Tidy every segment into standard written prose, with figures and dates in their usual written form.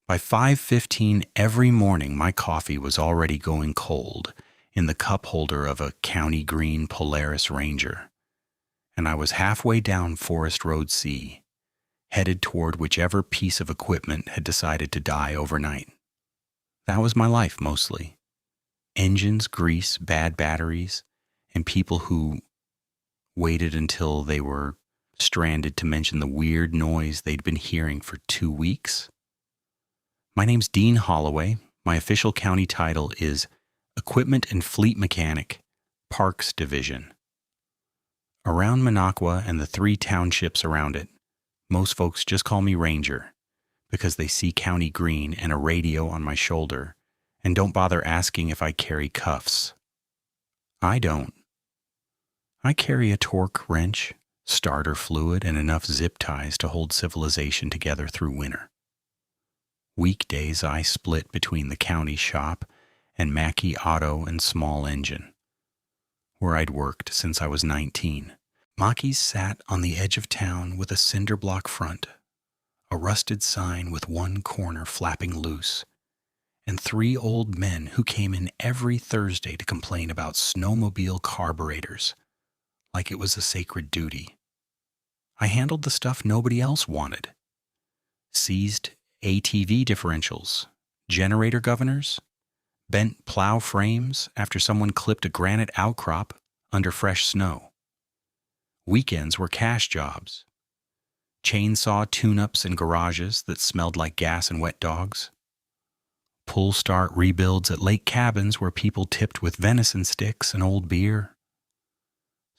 By 5:15 every morning, my coffee was already going cold in the cup holder of a County Green Polaris Ranger, and I was halfway down Forest Road C, headed toward whichever piece of equipment had decided to die overnight. That was my life mostly. Engines, grease, bad batteries, and people who waited until they were stranded to mention the weird noise they'd been hearing for 2 weeks. My name's Dean Holloway. My official county title is Equipment and Fleet Mechanic, Parks Division. Around Minocqua and the 3 townships around it, most folks just call me Ranger because they see County Green and a radio on my shoulder and don't bother asking if I carry cuffs. I don't. I carry a torque wrench, starter fluid, and enough zip ties to hold civilization together through winter. Weekdays I split between the county shop and Mackey Auto and Small Engine, where I'd worked since I was 19. Mackey's sat on the edge of town with a cinder block front, a rusted sign with one corner flapping loose, and 3 old men who came in every Thursday to complain about snowmobile carburetors, like it was a sacred duty. I handled the stuff nobody else wanted. Seized ATV differentials, generator governors, bent plow frames after someone clipped a granite outcrop under fresh snow. Weekends were cash jobs. Chainsaw tune-ups in garages that smelled like gas and wet dogs. Pull start rebuilds at lake cabins where people tipped with venison sticks and old beer.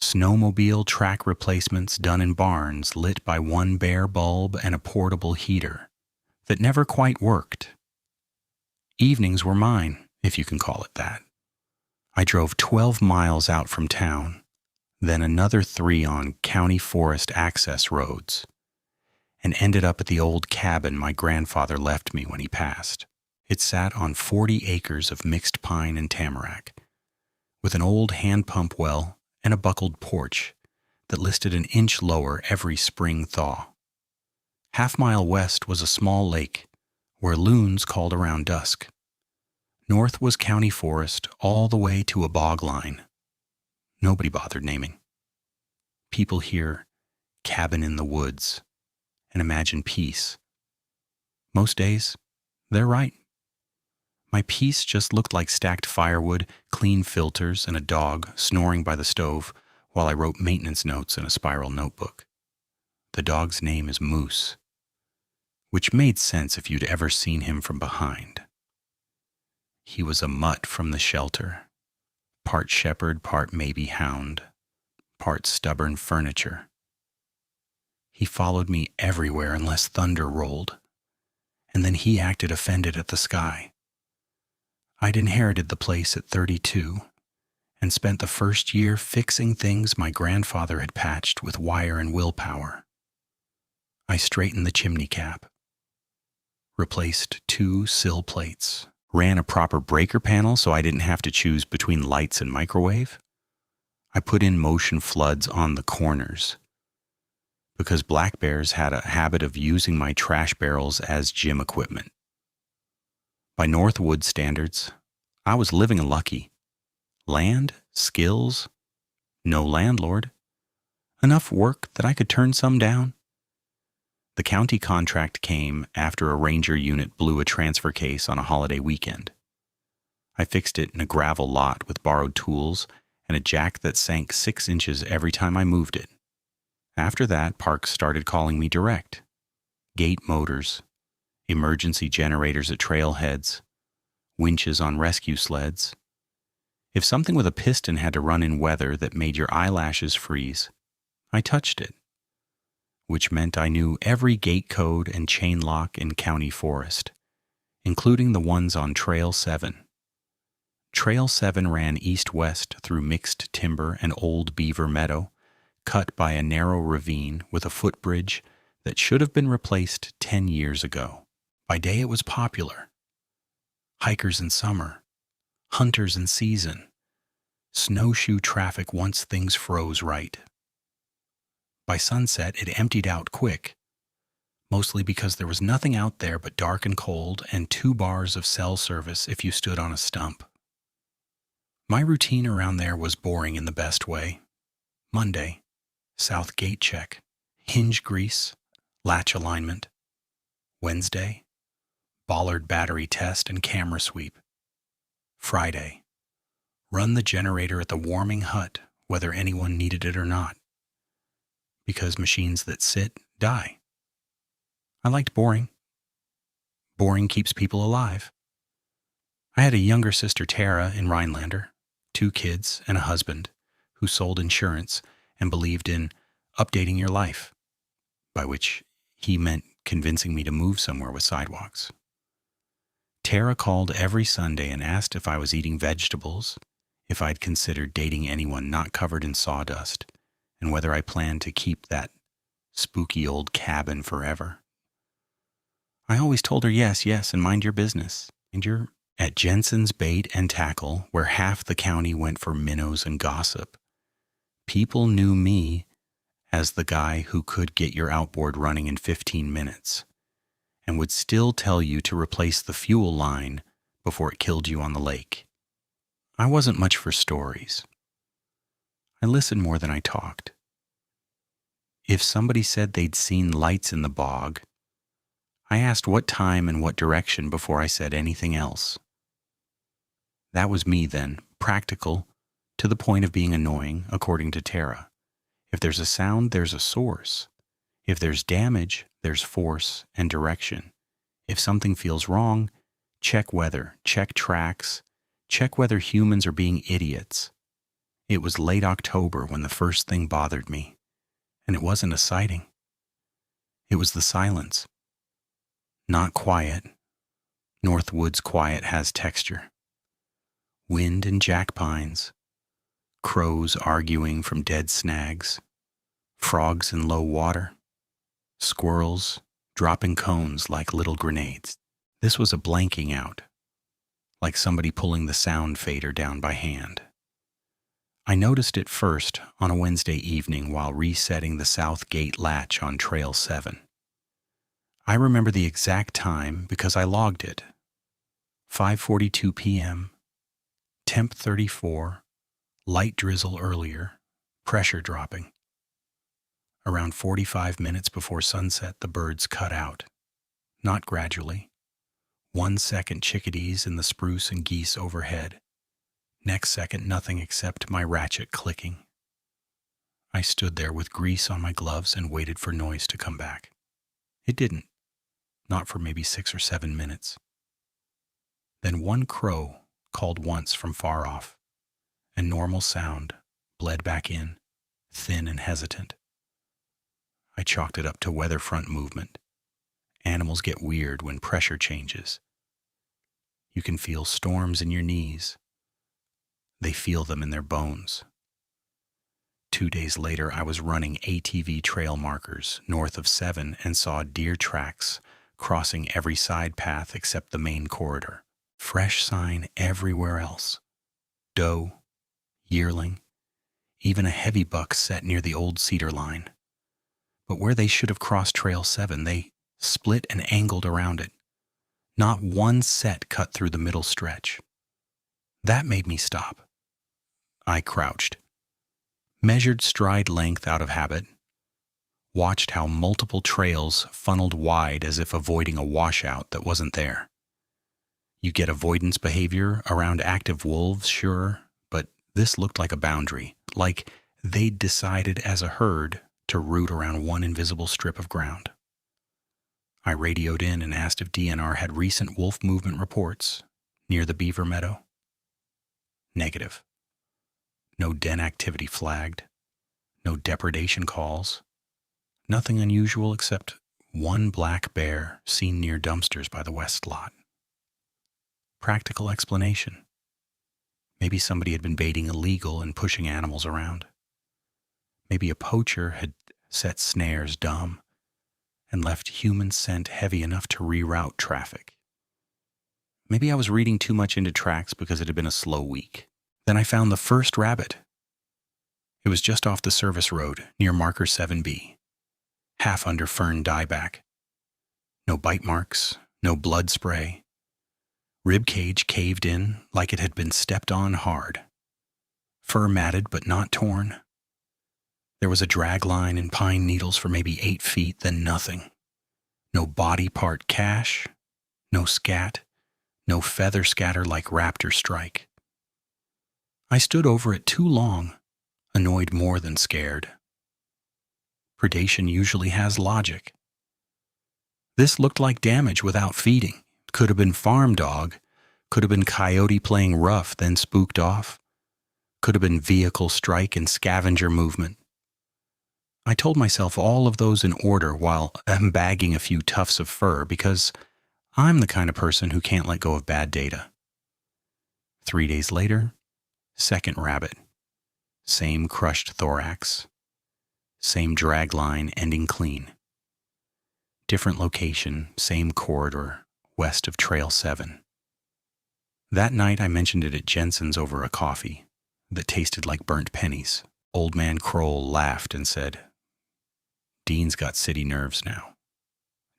Snowmobile track replacements done in barns lit by one bare bulb and a portable heater that never quite worked. Evenings were mine, if you can call it that. I drove 12 miles out from town, then another 3 on county forest access roads, and ended up at the old cabin my grandfather left me when he passed. It sat on 40 acres of mixed pine and tamarack, with an old hand pump well and a buckled porch that listed an inch lower every spring thaw. Half-mile west was a small lake where loons called around dusk. North was county forest all the way to a bog line. Nobody bothered naming. People hear cabin in the woods and imagine peace. Most days, they're right. My peace just looked like stacked firewood, clean filters, and a dog snoring by the stove while I wrote maintenance notes in a spiral notebook. The dog's name is Moose, which made sense if you'd ever seen him from behind. He was a mutt from the shelter, part shepherd, part maybe hound, part stubborn furniture. He followed me everywhere unless thunder rolled, and then he acted offended at the sky. I'd inherited the place at 32 and spent the first year fixing things my grandfather had patched with wire and willpower. I straightened the chimney cap, replaced 2 sill plates, ran a proper breaker panel so I didn't have to choose between lights and microwave. I put in motion floods on the corners because black bears had a habit of using my trash barrels as gym equipment. By Northwood standards, I was living lucky. Land, skills, no landlord, enough work that I could turn some down. The county contract came after a ranger unit blew a transfer case on a holiday weekend. I fixed it in a gravel lot with borrowed tools and a jack that sank 6 inches every time I moved it. After that, Parks started calling me direct. Gate motors, emergency generators at trailheads, winches on rescue sleds. If something with a piston had to run in weather that made your eyelashes freeze, I touched it, which meant I knew every gate code and chain lock in county forest, including the ones on Trail 7. Trail 7 ran east-west through mixed timber and old beaver meadow, cut by a narrow ravine with a footbridge that should have been replaced 10 years ago. By day it was popular. Hikers in summer, hunters in season, snowshoe traffic once things froze right. By sunset, it emptied out quick. mostly because there was nothing out there but dark and cold and 2 bars of cell service if you stood on a stump. My routine around there was boring in the best way. Monday, south gate check, hinge grease, latch alignment. Wednesday, bollard battery test and camera sweep. Friday, run the generator at the warming hut whether anyone needed it or not. Because machines that sit die. I liked boring. Boring keeps people alive. I had a younger sister, Tara, in Rhinelander, 2 kids and a husband who sold insurance and believed in updating your life, by which he meant convincing me to move somewhere with sidewalks. Tara called every Sunday and asked if I was eating vegetables, if I'd considered dating anyone not covered in sawdust, and whether I planned to keep that spooky old cabin forever. I always told her yes, and mind your business. At Jensen's Bait and Tackle, where half the county went for minnows and gossip, people knew me as the guy who could get your outboard running in 15 minutes and would still tell you to replace the fuel line before it killed you on the lake. I wasn't much for stories. I listened more than I talked. If somebody said they'd seen lights in the bog, I asked what time and what direction before I said anything else. That was me then, practical, to the point of being annoying, according to Tara. If there's a sound, there's a source. If there's damage, there's force and direction. If something feels wrong, check weather, check tracks, check whether humans are being idiots. It was late October when the first thing bothered me, and it wasn't a sighting. It was the silence. Not quiet. Northwood's quiet has texture. Wind and jack pines, crows arguing from dead snags, frogs in low water, squirrels dropping cones like little grenades. This was a blanking out, like somebody pulling the sound fader down by hand. I noticed it first on a Wednesday evening while resetting the south gate latch on Trail 7. I remember the exact time because I logged it. 5:42 p.m., temp 34, light drizzle earlier, pressure dropping. Around 45 minutes before sunset, the birds cut out. Not gradually. 1 second chickadees in the spruce and geese overhead. Next second, nothing except my ratchet clicking. I stood there with grease on my gloves and waited for noise to come back. It didn't. Not for maybe 6 or 7 minutes. Then one crow called once from far off, and normal sound bled back in, thin and hesitant. I chalked it up to weather front movement. Animals get weird when pressure changes. You can feel storms in your knees. They feel them in their bones. 2 days later, I was running ATV trail markers north of 7 and saw deer tracks crossing every side path except the main corridor. Fresh sign everywhere else. Doe, yearling, even a heavy buck set near the old cedar line. But where they should have crossed Trail 7, they split and angled around it. Not one set cut through the middle stretch. That made me stop. I crouched, measured stride length out of habit, watched how multiple trails funneled wide as if avoiding a washout that wasn't there. You get avoidance behavior around active wolves, sure, but this looked like a boundary, like they'd decided as a herd to root around one invisible strip of ground. I radioed in and asked if DNR had recent wolf movement reports near the beaver meadow. Negative. No den activity flagged. No depredation calls. Nothing unusual except one black bear seen near dumpsters by the west lot. Practical explanation. Maybe somebody had been baiting illegal and pushing animals around. Maybe a poacher had set snares dumb and left human scent heavy enough to reroute traffic. Maybe I was reading too much into tracks because it had been a slow week. Then I found the first rabbit. It was just off the service road near marker 7B, half under fern dieback. No bite marks, no blood spray. Rib cage caved in like it had been stepped on hard. Fur matted but not torn. There was a drag line in pine needles for maybe 8 feet, then nothing. No body part cache, no scat, no feather scatter like raptor strike. I stood over it too long, annoyed more than scared. Predation usually has logic. This looked like damage without feeding. Could have been farm dog, could have been coyote playing rough, then spooked off. Could have been vehicle strike and scavenger movement. I told myself all of those in order while bagging a few tufts of fur because I'm the kind of person who can't let go of bad data. 3 days later, second rabbit. Same crushed thorax. Same drag line ending clean. Different location, same corridor, west of Trail 7. That night I mentioned it at Jensen's over a coffee that tasted like burnt pennies. Old man Kroll laughed and said, "Dean's got city nerves now.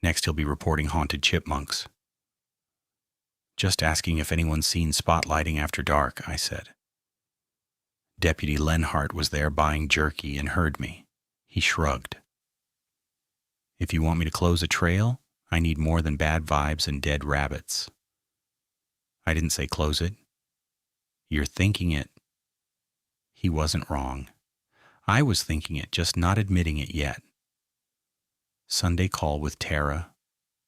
Next he'll be reporting haunted chipmunks." "Just asking if anyone's seen spotlighting after dark," I said. Deputy Lenhart was there buying jerky and heard me. He shrugged. "If you want me to close a trail, I need more than bad vibes and dead rabbits." I didn't say close it. "You're thinking it." He wasn't wrong. I was thinking it, just not admitting it yet. Sunday call with Tara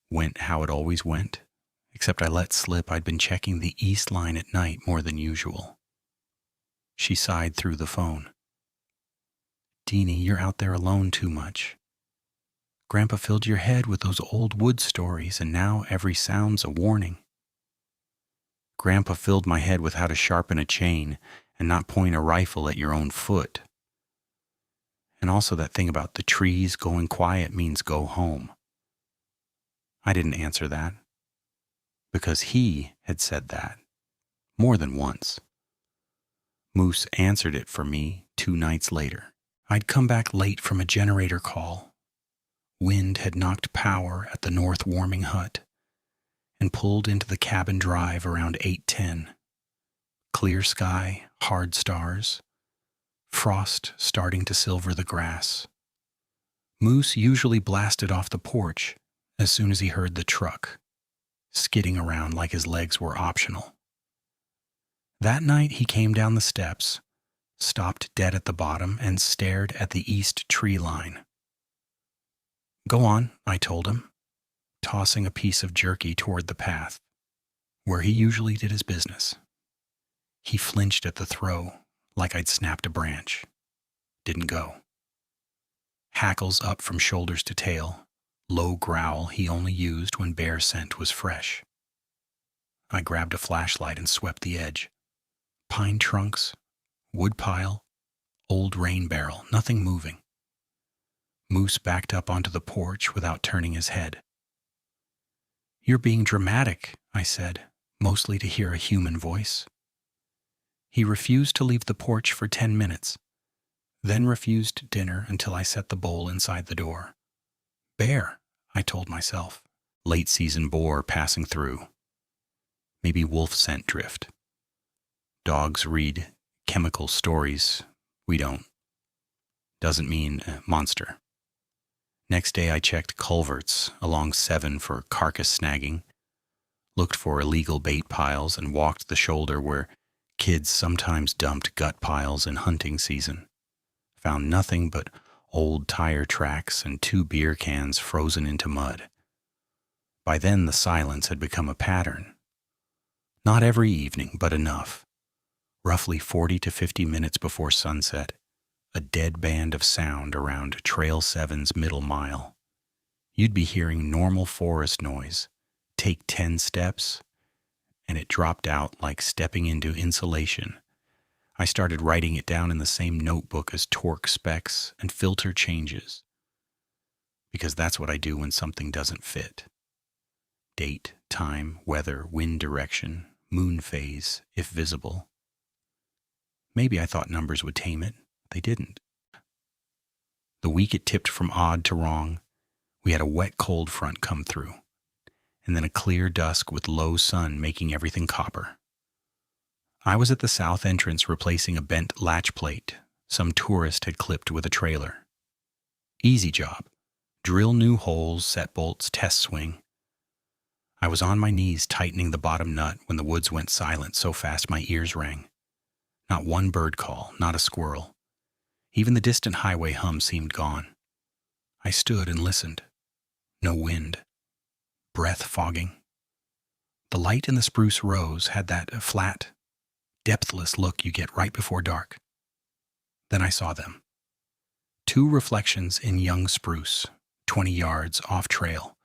went how it always went, except I let slip I'd been checking the east line at night more than usual. She sighed through the phone. "Deanie, you're out there alone too much. Grandpa filled your head with those old wood stories, and now every sound's a warning." "Grandpa filled my head with how to sharpen a chain and not point a rifle at your own foot. And also that thing about the trees going quiet means go home." I didn't answer that, because he had said that more than once. Moose answered it for me 2 nights later. I'd come back late from a generator call. Wind had knocked power at the north warming hut and pulled into the cabin drive around 8:10. Clear sky, hard stars, frost starting to silver the grass. Moose usually blasted off the porch as soon as he heard the truck, skidding around like his legs were optional. That night he came down the steps, stopped dead at the bottom, and stared at the east tree line. "Go on," I told him, tossing a piece of jerky toward the path, where he usually did his business. He flinched at the throw, like I'd snapped a branch. Didn't go. Hackles up from shoulders to tail, low growl he only used when bear scent was fresh. I grabbed a flashlight and swept the edge. Pine trunks, wood pile, old rain barrel, nothing moving. Moose backed up onto the porch without turning his head. "You're being dramatic," I said, mostly to hear a human voice. He refused to leave the porch for 10 minutes, then refused dinner until I set the bowl inside the door. "Bear," I told myself. Late season boar passing through. Maybe wolf scent drift. Dogs read chemical stories. We don't. Doesn't mean monster. Next day I checked culverts along 7 for carcass snagging, looked for illegal bait piles, and walked the shoulder where kids sometimes dumped gut piles in hunting season. Found nothing but old tire tracks and 2 beer cans frozen into mud. By then the silence had become a pattern. Not every evening, but enough. Roughly 40 to 50 minutes before sunset, a dead band of sound around Trail 7's middle mile. You'd be hearing normal forest noise, take 10 steps, and it dropped out like stepping into insulation. I started writing it down in the same notebook as torque specs and filter changes, because that's what I do when something doesn't fit. Date, time, weather, wind direction, moon phase, if visible. Maybe I thought numbers would tame it. They didn't. The week it tipped from odd to wrong, we had a wet cold front come through, and then a clear dusk with low sun making everything copper. I was at the south entrance replacing a bent latch plate some tourist had clipped with a trailer. Easy job. Drill new holes, set bolts, test swing. I was on my knees tightening the bottom nut when the woods went silent so fast my ears rang. Not one bird call, not a squirrel. Even the distant highway hum seemed gone. I stood and listened. No wind. Breath fogging. The light in the spruce rows had that flat, depthless look you get right before dark. Then I saw them. Two reflections in young spruce, 20 yards off trail,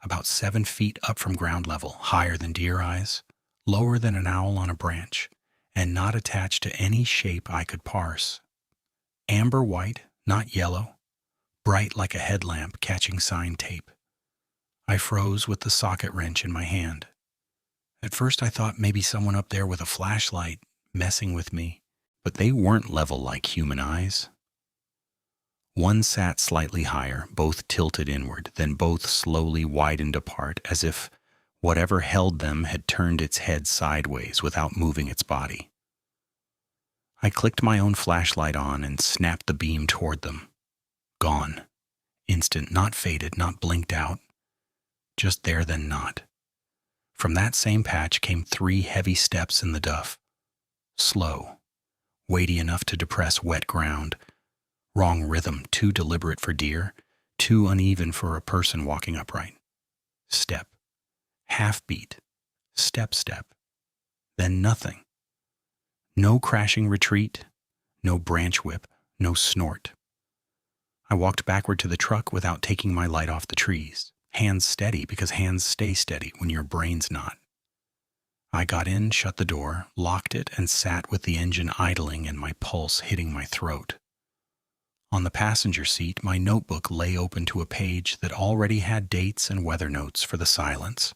about 7 feet up from ground level, higher than deer eyes, lower than an owl on a branch, and not attached to any shape I could parse. Amber white, not yellow, bright like a headlamp catching sign tape. I froze with the socket wrench in my hand. At first I thought maybe someone up there with a flashlight messing with me, but they weren't level like human eyes. One sat slightly higher, both tilted inward, then both slowly widened apart as if whatever held them had turned its head sideways without moving its body. I clicked my own flashlight on and snapped the beam toward them. Gone. Instant, not faded, not blinked out. Just there then not. From that same patch came 3 heavy steps in the duff. Slow, weighty enough to depress wet ground. Wrong rhythm, too deliberate for deer, too uneven for a person walking upright. Step. Half beat. Step, step. Then nothing. No crashing retreat, no branch whip, no snort. I walked backward to the truck without taking my light off the trees. Hands steady because hands stay steady when your brain's not. I got in, shut the door, locked it, and sat with the engine idling and my pulse hitting my throat. On the passenger seat, my notebook lay open to a page that already had dates and weather notes for the silence.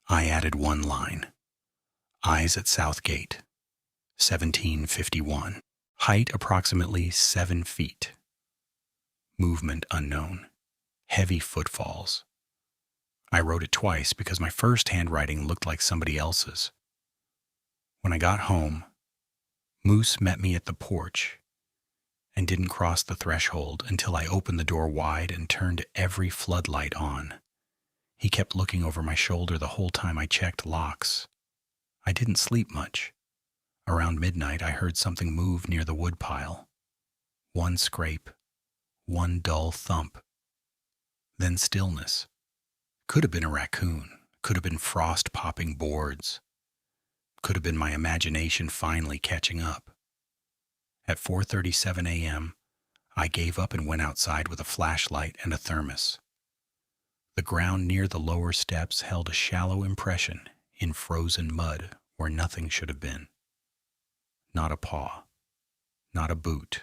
I added one line. Eyes at South Gate, 1751. Height approximately 7 feet. Movement unknown. Heavy footfalls. I wrote it twice because my first handwriting looked like somebody else's. When I got home, Moose met me at the porch and didn't cross the threshold until I opened the door wide and turned every floodlight on. He kept looking over my shoulder the whole time I checked locks. I didn't sleep much. Around midnight, I heard something move near the woodpile. One scrape, one dull thump. Then stillness. Could have been a raccoon, could have been frost-popping boards, could have been my imagination finally catching up. At 4:37 a.m., I gave up and went outside with a flashlight and a thermos. The ground near the lower steps held a shallow impression in frozen mud where nothing should have been. Not a paw, not a boot.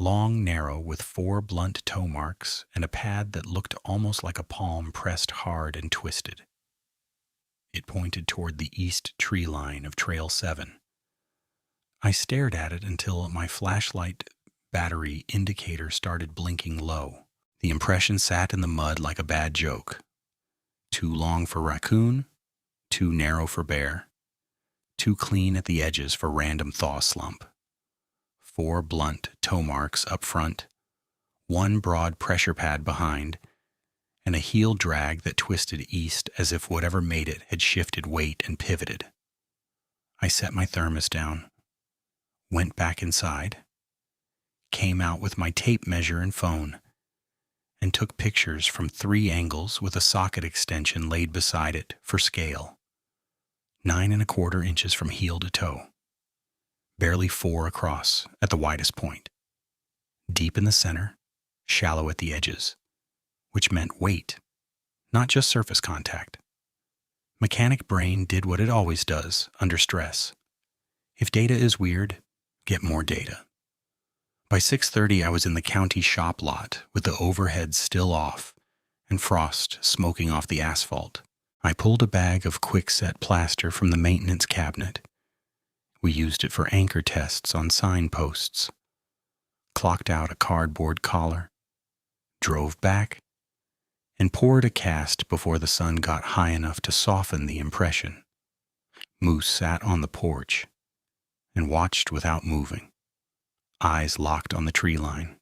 Long, narrow, with 4 blunt toe marks and a pad that looked almost like a palm pressed hard and twisted. It pointed toward the east tree line of Trail 7. I stared at it until my flashlight battery indicator started blinking low. The impression sat in the mud like a bad joke. Too long for raccoon, too narrow for bear, too clean at the edges for random thaw slump. 4 blunt toe marks up front, 1 broad pressure pad behind, and a heel drag that twisted east as if whatever made it had shifted weight and pivoted. I set my thermos down, went back inside, came out with my tape measure and phone, and took pictures from 3 angles with a socket extension laid beside it for scale. 9 1/4 inches from heel to toe. Barely 4 across at the widest point. Deep in the center, shallow at the edges, which meant weight, not just surface contact. Mechanic brain did what it always does under stress. If data is weird, get more data. By 6:30, I was in the county shop lot with the overhead still off and frost smoking off the asphalt. I pulled a bag of quick-set plaster from the maintenance cabinet. We used it for anchor tests on signposts. Clocked out a cardboard collar, drove back, and poured a cast before the sun got high enough to soften the impression. Moose sat on the porch and watched without moving, eyes locked on the tree line.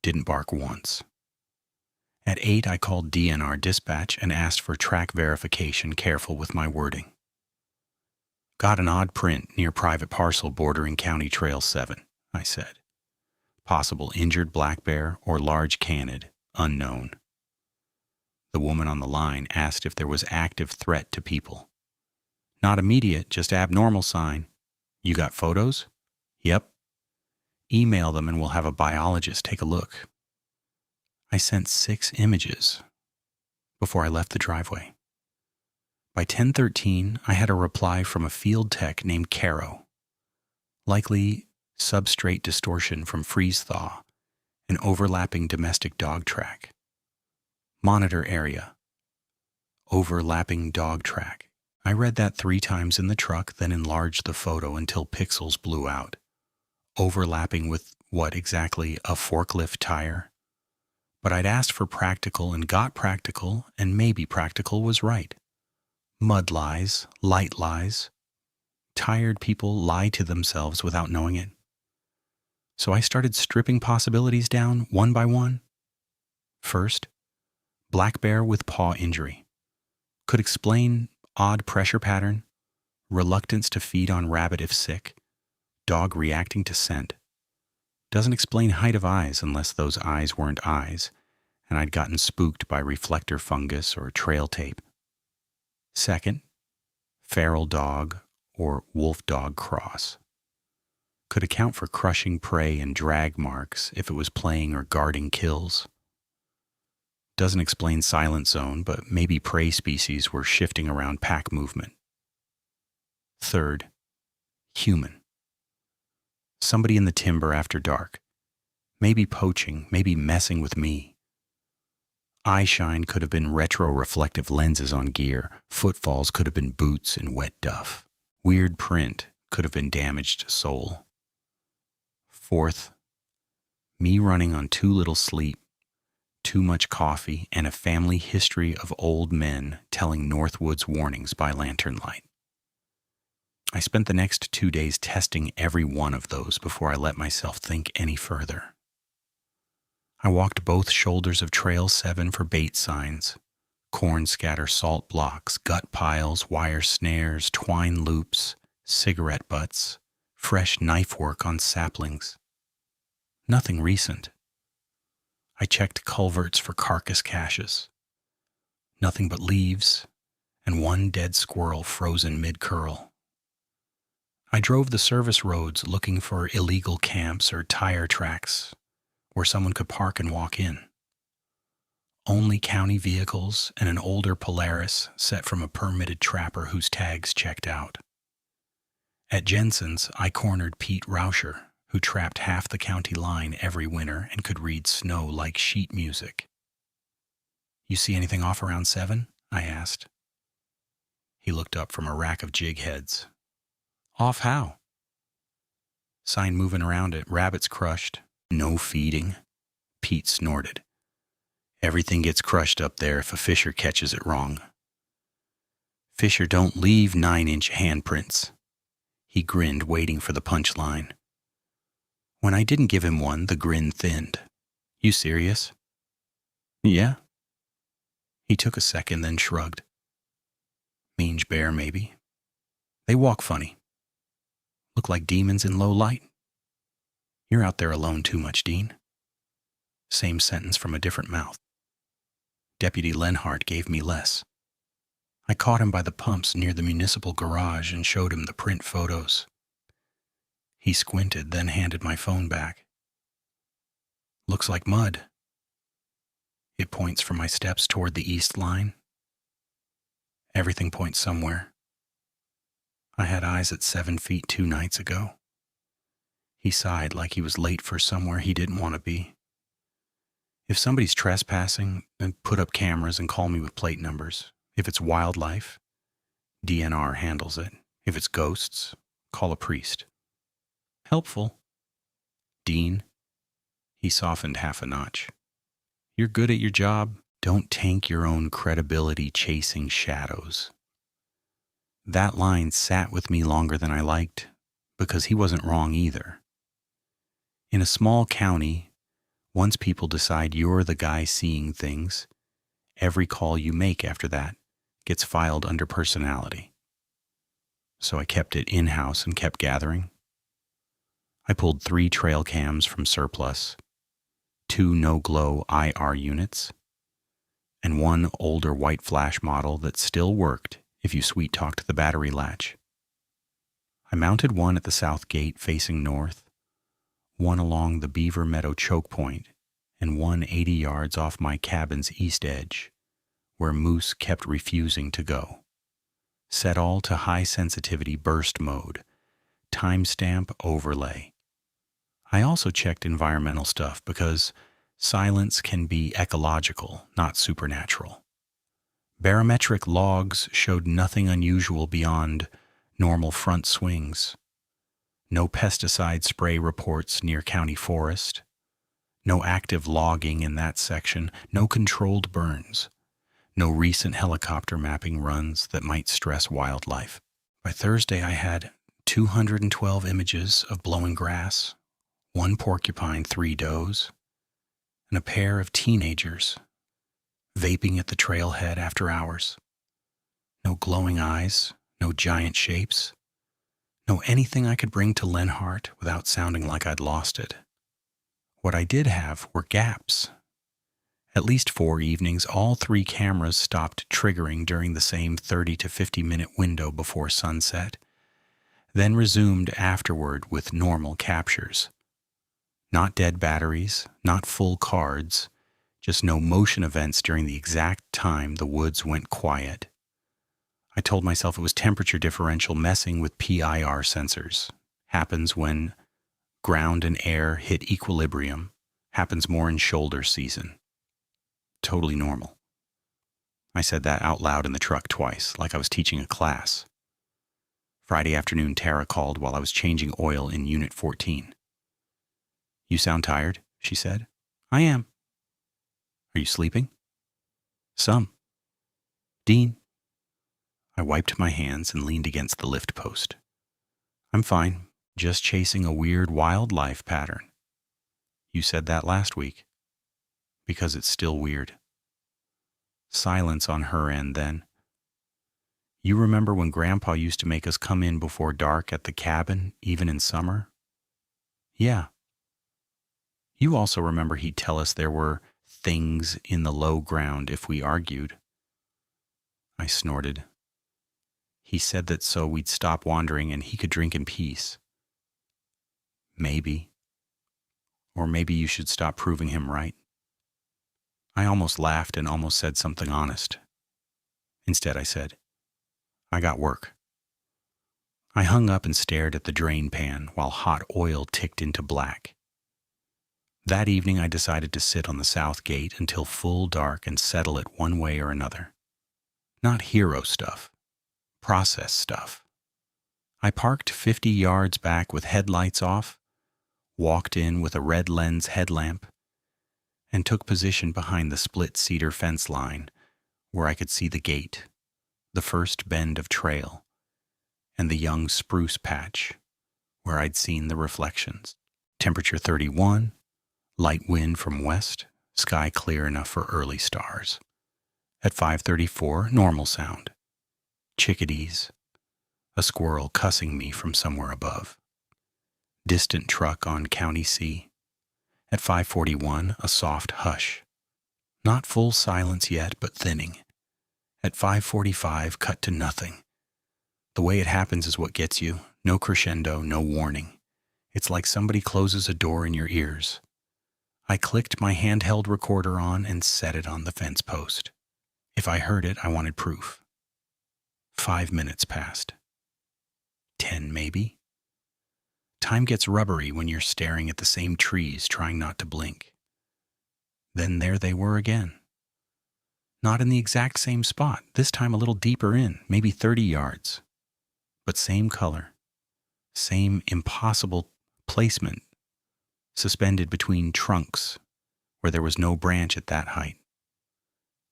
Didn't bark once. At 8, I called DNR dispatch and asked for track verification, careful with my wording. Got an odd print near private parcel bordering County Trail 7, I said. Possible injured black bear or large canid, unknown. The woman on the line asked if there was active threat to people. Not immediate, just abnormal sign. You got photos? Yep. Email them and we'll have a biologist take a look. I sent 6 images before I left the driveway. By 10:13, I had a reply from a field tech named Caro. Likely substrate distortion from freeze-thaw, an overlapping domestic dog track. Monitor area. Overlapping dog track. I read that 3 times in the truck, then enlarged the photo until pixels blew out. Overlapping with what exactly? A forklift tire? But I'd asked for practical and got practical, and maybe practical was right. Mud lies, light lies. Tired people lie to themselves without knowing it. So I started stripping possibilities down one by one. First, black bear with paw injury. Could explain odd pressure pattern, reluctance to feed on rabbit if sick, dog reacting to scent. Doesn't explain height of eyes unless those eyes weren't eyes, and I'd gotten spooked by reflector fungus or trail tape. Second, feral dog or wolf dog cross. Could account for crushing prey and drag marks if it was playing or guarding kills. Doesn't explain silent zone, but maybe prey species were shifting around pack movement. Third, human. Somebody in the timber after dark. Maybe poaching, maybe messing with me. Eye shine could have been retro-reflective lenses on gear. Footfalls could have been boots and wet duff. Weird print could have been damaged sole. Fourth, me running on too little sleep, too much coffee, and a family history of old men telling Northwoods warnings by lantern light. I spent the next 2 days testing every one of those before I let myself think any further. I walked both shoulders of Trail 7 for bait signs, corn scatter salt blocks, gut piles, wire snares, twine loops, cigarette butts, fresh knife work on saplings. Nothing recent. I checked culverts for carcass caches. Nothing but leaves and one dead squirrel frozen mid-curl. I drove the service roads looking for illegal camps or tire tracks where someone could park and walk in. Only county vehicles and an older Polaris set from a permitted trapper whose tags checked out. At Jensen's, I cornered Pete Rauscher, who trapped half the county line every winter and could read snow like sheet music. You see anything off around 7? I asked. He looked up from a rack of jig heads. Off how? Sign moving around it, rabbits crushed. No feeding. Pete snorted. Everything gets crushed up there if a fisher catches it wrong. Fisher don't leave 9-inch handprints. He grinned, waiting for the punchline. When I didn't give him one, the grin thinned. You serious? Yeah. He took a second, then shrugged. Mange bear, maybe. They walk funny. Look like demons in low light. You're out there alone too much, Dean. Same sentence from a different mouth. Deputy Lenhart gave me less. I caught him by the pumps near the municipal garage and showed him the print photos. He squinted, then handed my phone back. Looks like mud. It points from my steps toward the east line. Everything points somewhere. I had eyes at 7 feet 2 nights ago. He sighed like he was late for somewhere he didn't want to be. If somebody's trespassing, then put up cameras and call me with plate numbers. If it's wildlife, DNR handles it. If it's ghosts, call a priest. Helpful. Dean. He softened half a notch. You're good at your job, Don't tank your own credibility chasing shadows. That line sat with me longer than I liked, because he wasn't wrong either. In a small county, once people decide you're the guy seeing things, every call you make after that gets filed under personality. So I kept it in-house and kept gathering. I pulled 3 trail cams from surplus, 2 no-glow IR units, and 1 older white flash model that still worked if you sweet-talked the battery latch. I mounted one at the south gate facing north, one along the Beaver Meadow choke point, and 1 80 yards off my cabin's east edge, where moose kept refusing to go. Set all to high-sensitivity burst mode, timestamp overlay. I also checked environmental stuff because silence can be ecological, not supernatural. Barometric logs showed nothing unusual beyond normal front swings. No pesticide spray reports near county forest. No active logging in that section. No controlled burns. No recent helicopter mapping runs that might stress wildlife. By Thursday, I had 212 images of blowing grass, 1 porcupine, 3 does, and a pair of teenagers vaping at the trailhead after hours. No glowing eyes, no giant shapes, no anything I could bring to Lenhart without sounding like I'd lost it. What I did have were gaps. At least 4 evenings, all 3 cameras stopped triggering during the same 30 to 50-minute window before sunset, then resumed afterward with normal captures. Not dead batteries, not full cards, just no motion events during the exact time the woods went quiet. I told myself it was temperature differential messing with PIR sensors. Happens when ground and air hit equilibrium. Happens more in shoulder season. Totally normal. I said that out loud in the truck twice, like I was teaching a class. Friday afternoon, Tara called while I was changing oil in Unit 14. "You sound tired," she said. "I am." "Are you sleeping?" "Some." "Dean?" I wiped my hands and leaned against the lift post. "I'm fine, just chasing a weird wildlife pattern." "You said that last week." "Because it's still weird." Silence on her end then. "You remember when Grandpa used to make us come in before dark at the cabin, even in summer?" "Yeah." "You also remember he'd tell us there were things in the low ground if we argued?" I snorted. "He said that so we'd stop wandering and he could drink in peace." "Maybe. Or maybe you should stop proving him right." I almost laughed and almost said something honest. Instead, I said, "I got work." I hung up and stared at the drain pan while hot oil ticked into black. That evening, I decided to sit on the south gate until full dark and settle it one way or another. Not hero stuff. Process stuff. I parked 50 yards back with headlights off, walked in with a red lens headlamp, and took position behind the split cedar fence line where I could see the gate, the first bend of trail, and the young spruce patch where I'd seen the reflections. Temperature 31, light wind from west, sky clear enough for early stars. At 5:34, normal sound. Chickadees, a squirrel cussing me from somewhere above. Distant truck on County C. At 5:41, a soft hush. Not full silence yet, but thinning. At 5:45, cut to nothing. The way it happens is what gets you. No crescendo, no warning. It's like somebody closes a door in your ears. I clicked my handheld recorder on and set it on the fence post. If I heard it, I wanted proof. 5 minutes passed. 10 maybe. Time gets rubbery when you're staring at the same trees trying not to blink. Then there they were again. Not in the exact same spot, this time a little deeper in, maybe 30 yards. But same color, same impossible placement, suspended between trunks where there was no branch at that height.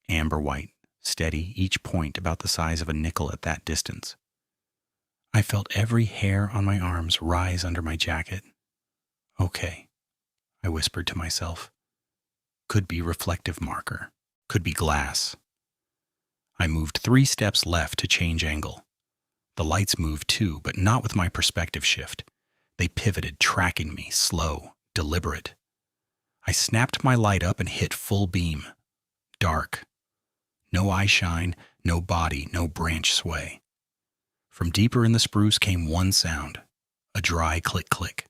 amber white, steady, each point about the size of a nickel at that distance. I felt every hair on my arms rise under my jacket. Okay, I whispered to myself. Could be reflective marker. Could be glass. I moved 3 steps left to change angle. The lights moved too, but not with my perspective shift. They pivoted, tracking me, slow, deliberate. I snapped my light up and hit full beam. Dark. No eye shine, no body, no branch sway. From deeper in the spruce came one sound, a dry click-click,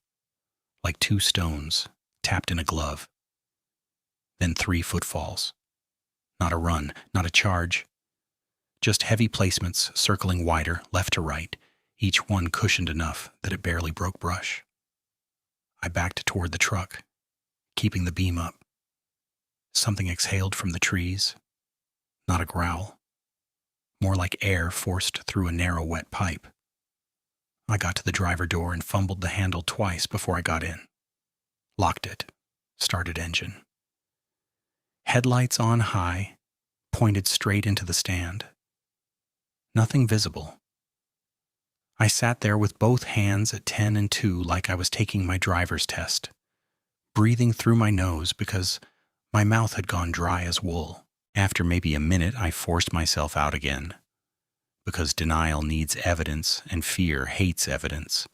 like 2 stones tapped in a glove. Then 3 footfalls. Not a run, not a charge. Just heavy placements circling wider, left to right, each one cushioned enough that it barely broke brush. I backed toward the truck, keeping the beam up. Something exhaled from the trees. Not a growl. More like air forced through a narrow, wet pipe. I got to the driver door and fumbled the handle twice before I got in. Locked it. Started engine. Headlights on high, pointed straight into the stand. Nothing visible. I sat there with both hands at 10 and 2 like I was taking my driver's test, breathing through my nose because my mouth had gone dry as wool. After maybe a minute, I forced myself out again, because denial needs evidence and fear hates evidence,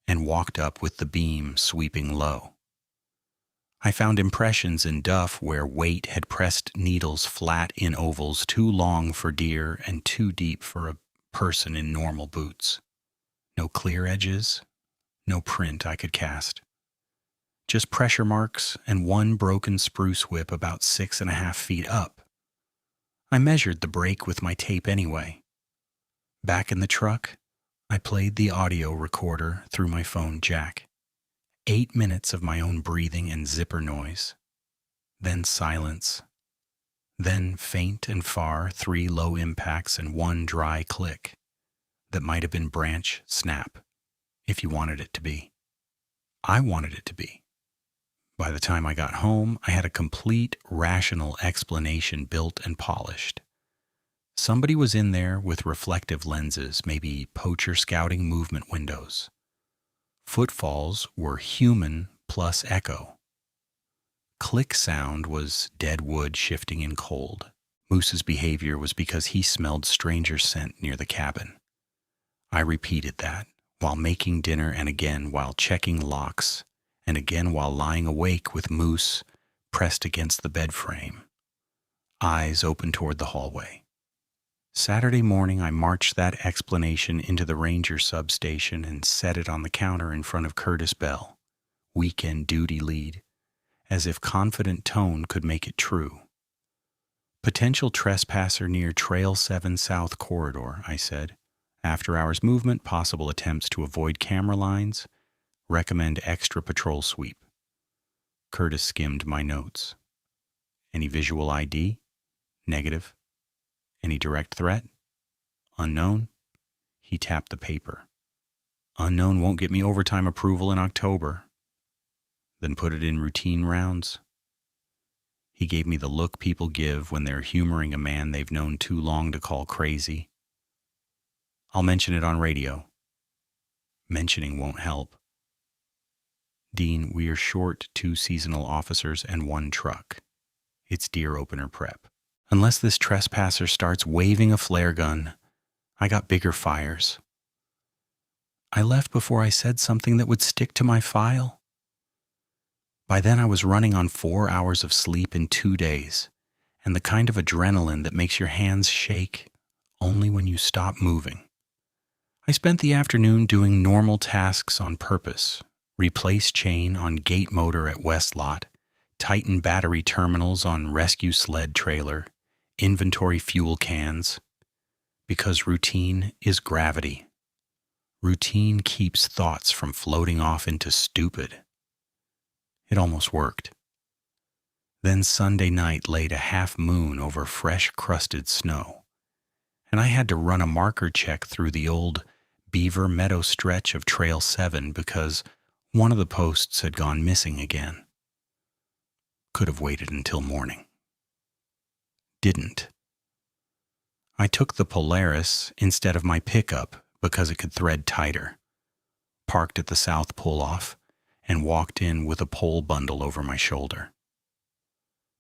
and walked up with the beam sweeping low. I found impressions in duff where weight had pressed needles flat in ovals too long for deer and too deep for a person in normal boots. No clear edges, no print I could cast. Just pressure marks and one broken spruce whip about 6.5 feet up. I measured the break with my tape anyway. Back in the truck, I played the audio recorder through my phone jack. 8 minutes of my own breathing and zipper noise. Then silence. Then faint and far 3 low impacts and 1 dry click that might have been branch snap, if you wanted it to be. I wanted it to be. By the time I got home, I had a complete, rational explanation built and polished. Somebody was in there with reflective lenses, maybe poacher scouting movement windows. Footfalls were human plus echo. Click sound was dead wood shifting in cold. Moose's behavior was because he smelled stranger scent near the cabin. I repeated that, while making dinner and again while checking locks, and again while lying awake with Moose pressed against the bed frame, eyes open toward the hallway. Saturday morning, I marched that explanation into the ranger substation and set it on the counter in front of Curtis Bell, weekend duty lead, as if confident tone could make it true. Potential trespasser near Trail 7 South Corridor, I said. After-hours movement, possible attempts to avoid camera lines. Recommend extra patrol sweep. Curtis skimmed my notes. Any visual ID? Negative. Any direct threat? Unknown. He tapped the paper. Unknown won't get me overtime approval in October. Then put it in routine rounds. He gave me the look people give when they're humoring a man they've known too long to call crazy. I'll mention it on radio. Mentioning won't help. Dean, we are short 2 seasonal officers and 1 truck. It's deer opener prep. Unless this trespasser starts waving a flare gun, I got bigger fires. I left before I said something that would stick to my file. By then I was running on 4 hours of sleep in 2 days, and the kind of adrenaline that makes your hands shake only when you stop moving. I spent the afternoon doing normal tasks on purpose. Replace chain on gate motor at West Lot, tighten battery terminals on rescue sled trailer, inventory fuel cans. Because routine is gravity. Routine keeps thoughts from floating off into stupid. It almost worked. Then Sunday night laid a half moon over fresh crusted snow, and I had to run a marker check through the old Beaver Meadow stretch of Trail 7 because one of the posts had gone missing again. Could have waited until morning. didn't. I took the Polaris instead of my pickup because it could thread tighter, parked at the south pull-off, and walked in with a pole bundle over my shoulder.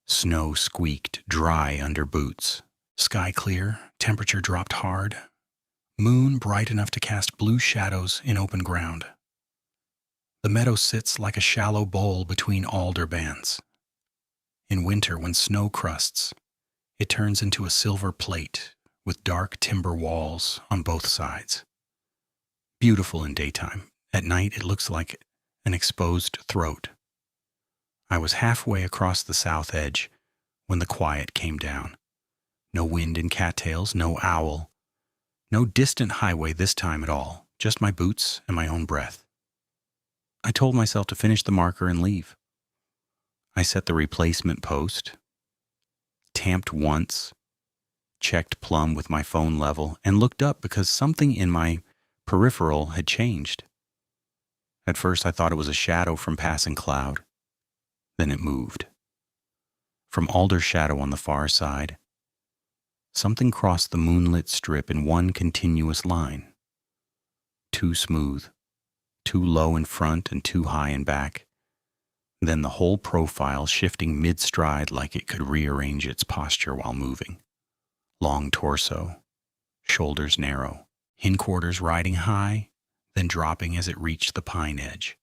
Snow squeaked dry under boots. Sky clear, temperature dropped hard. Moon bright enough to cast blue shadows in open ground. The meadow sits like a shallow bowl between alder bands. In winter, when snow crusts, it turns into a silver plate with dark timber walls on both sides. Beautiful in daytime. At night, it looks like an exposed throat. I was halfway across the south edge when the quiet came down. No wind in cattails, no owl, no distant highway this time at all, just my boots and my own breath. I told myself to finish the marker and leave. I set the replacement post, tamped once, checked plumb with my phone level, and looked up because something in my peripheral had changed. At first I thought it was a shadow from passing cloud. Then it moved. From alder shadow on the far side, something crossed the moonlit strip in one continuous line. Too smooth, too low in front and too high in back. Then the whole profile shifting mid-stride like it could rearrange its posture while moving. Long torso, shoulders narrow, hindquarters riding high, then dropping as it reached the pine edge.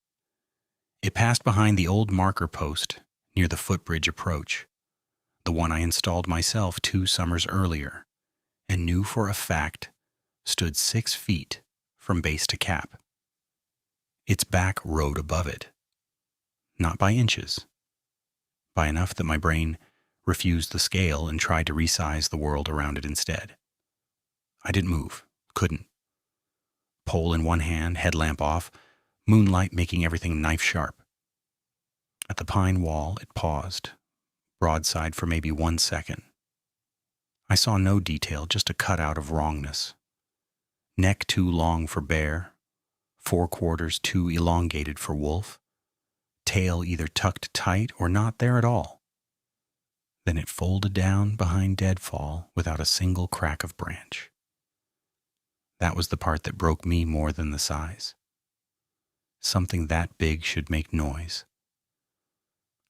It passed behind the old marker post near the footbridge approach, the one I installed myself 2 summers earlier, and knew for a fact stood 6 feet from base to cap. Its back rode above it, not by inches, by enough that my brain refused the scale and tried to resize the world around it instead. I didn't move, couldn't. Pole in one hand, headlamp off, moonlight making everything knife sharp. At the pine wall, it paused, broadside for maybe 1 second. I saw no detail, just a cutout of wrongness. Neck too long for bear, 4/4 too elongated for wolf, tail either tucked tight or not there at all. Then it folded down behind deadfall without a single crack of branch. That was the part that broke me more than the size. Something that big should make noise.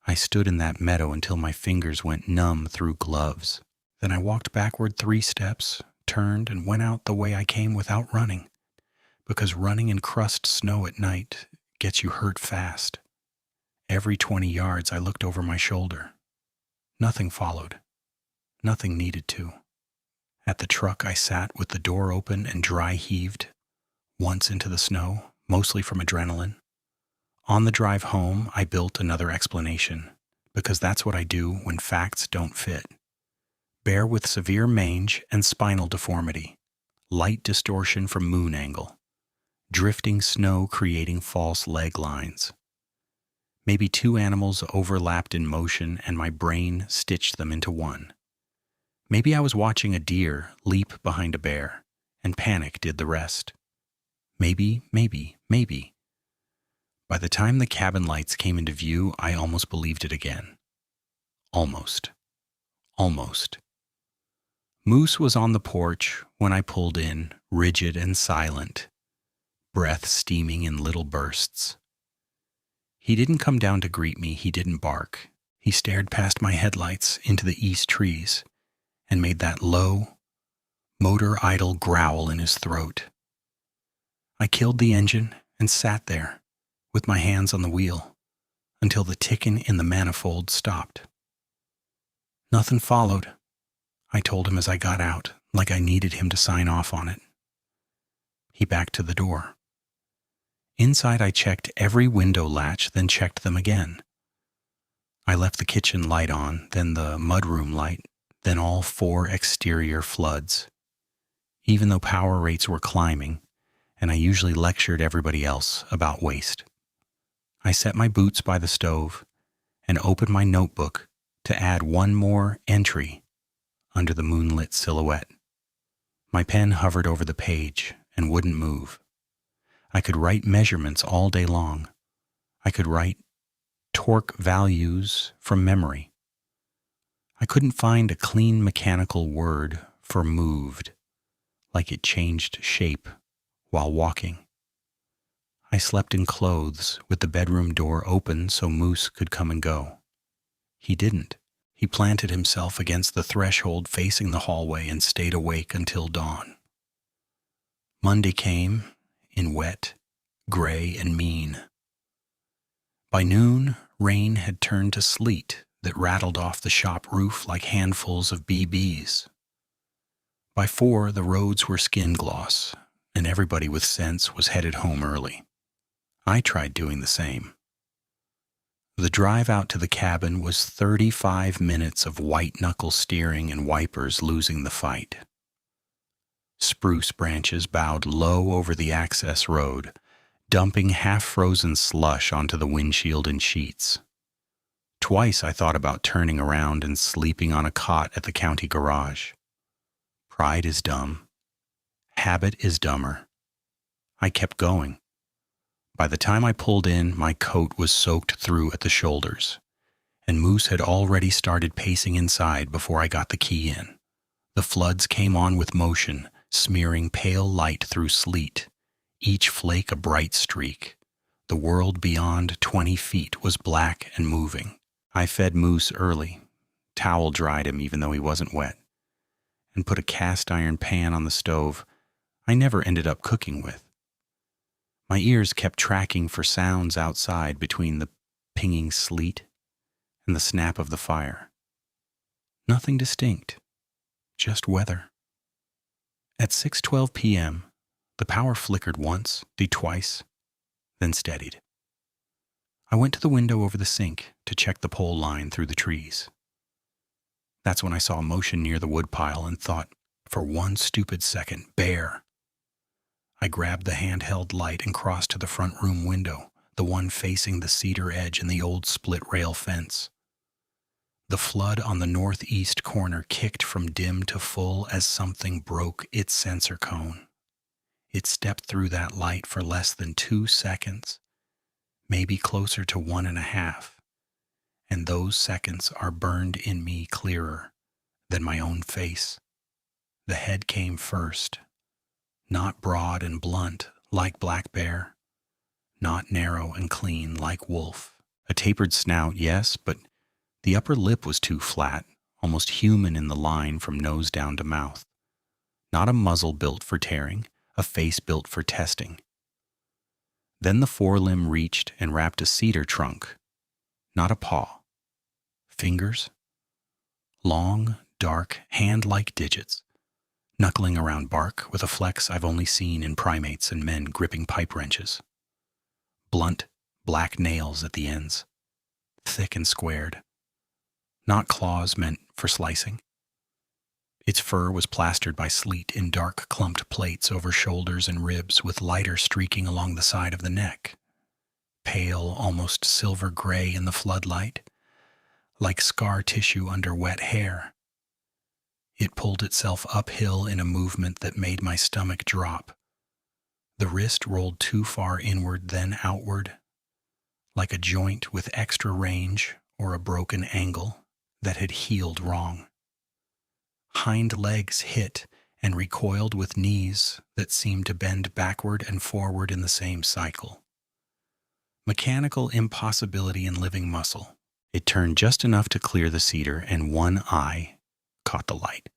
I stood in that meadow until my fingers went numb through gloves. Then I walked backward 3 steps, turned, and went out the way I came without running, because running in crust snow at night gets you hurt fast. Every 20 yards I looked over my shoulder. Nothing followed. Nothing needed to. At the truck I sat with the door open and dry heaved, once into the snow, mostly from adrenaline. On the drive home, I built another explanation, because that's what I do when facts don't fit. Bear with severe mange and spinal deformity, light distortion from moon angle, drifting snow creating false leg lines. Maybe 2 animals overlapped in motion and my brain stitched them into one. Maybe I was watching a deer leap behind a bear, and panic did the rest. Maybe. By the time the cabin lights came into view, I almost believed it again. Almost. Moose was on the porch when I pulled in, rigid and silent, breath steaming in little bursts. He didn't come down to greet me, he didn't bark. He stared past my headlights into the east trees and made that low, motor idle growl in his throat. I killed the engine and sat there, with my hands on the wheel, until the ticking in the manifold stopped. Nothing followed, I told him as I got out, like I needed him to sign off on it. He backed to the door. Inside I checked every window latch, then checked them again. I left the kitchen light on, then the mudroom light, then all 4 exterior floods. Even though power rates were climbing, and I usually lectured everybody else about waste. I set my boots by the stove and opened my notebook to add 1 more entry under the moonlit silhouette. My pen hovered over the page and wouldn't move. I could write measurements all day long. I could write torque values from memory. I couldn't find a clean mechanical word for moved, like it changed shape while walking. I slept in clothes with the bedroom door open so Moose could come and go. He didn't. He planted himself against the threshold facing the hallway and stayed awake until dawn. Monday came in wet, gray, and mean. By noon, rain had turned to sleet that rattled off the shop roof like handfuls of BBs. By 4, the roads were skin gloss, and everybody with sense was headed home early. I tried doing the same. The drive out to the cabin was 35 minutes of white-knuckle steering and wipers losing the fight. Spruce branches bowed low over the access road, dumping half-frozen slush onto the windshield and sheets. Twice I thought about turning around and sleeping on a cot at the county garage. Pride is dumb. Habit is dumber. I kept going. By the time I pulled in, my coat was soaked through at the shoulders, and Moose had already started pacing inside before I got the key in. The floods came on with motion, smearing pale light through sleet, each flake a bright streak. The world beyond 20 feet was black and moving. I fed Moose early, towel-dried him even though he wasn't wet, and put a cast-iron pan on the stove I never ended up cooking with. My ears kept tracking for sounds outside between the pinging sleet and the snap of the fire. Nothing distinct, just weather. At 6:12 p.m., the power flickered once, twice, then steadied. I went to the window over the sink to check the pole line through the trees. That's when I saw motion near the woodpile and thought, for one stupid second, bear. I grabbed the handheld light and crossed to the front room window, the one facing the cedar edge and the old split-rail fence. The flood on the northeast corner kicked from dim to full as something broke its sensor cone. It stepped through that light for less than 2 seconds, maybe closer to 1.5, and those seconds are burned in me clearer than my own face. The head came first. Not broad and blunt like black bear, not narrow and clean like wolf. A tapered snout, yes, but the upper lip was too flat, almost human in the line from nose down to mouth. Not a muzzle built for tearing, a face built for testing. Then the forelimb reached and wrapped a cedar trunk, not a paw. Fingers? Long, dark, hand-like digits, knuckling around bark with a flex I've only seen in primates and men gripping pipe wrenches. Blunt, black nails at the ends, thick and squared. Not claws meant for slicing. Its fur was plastered by sleet in dark clumped plates over shoulders and ribs with lighter streaking along the side of the neck. Pale, almost silver gray in the floodlight, like scar tissue under wet hair. It pulled itself uphill in a movement that made my stomach drop. The wrist rolled too far inward, then outward, like a joint with extra range or a broken angle that had healed wrong. Hind legs hit and recoiled with knees that seemed to bend backward and forward in the same cycle. Mechanical impossibility in living muscle. It turned just enough to clear the cedar, and one eye caught the light.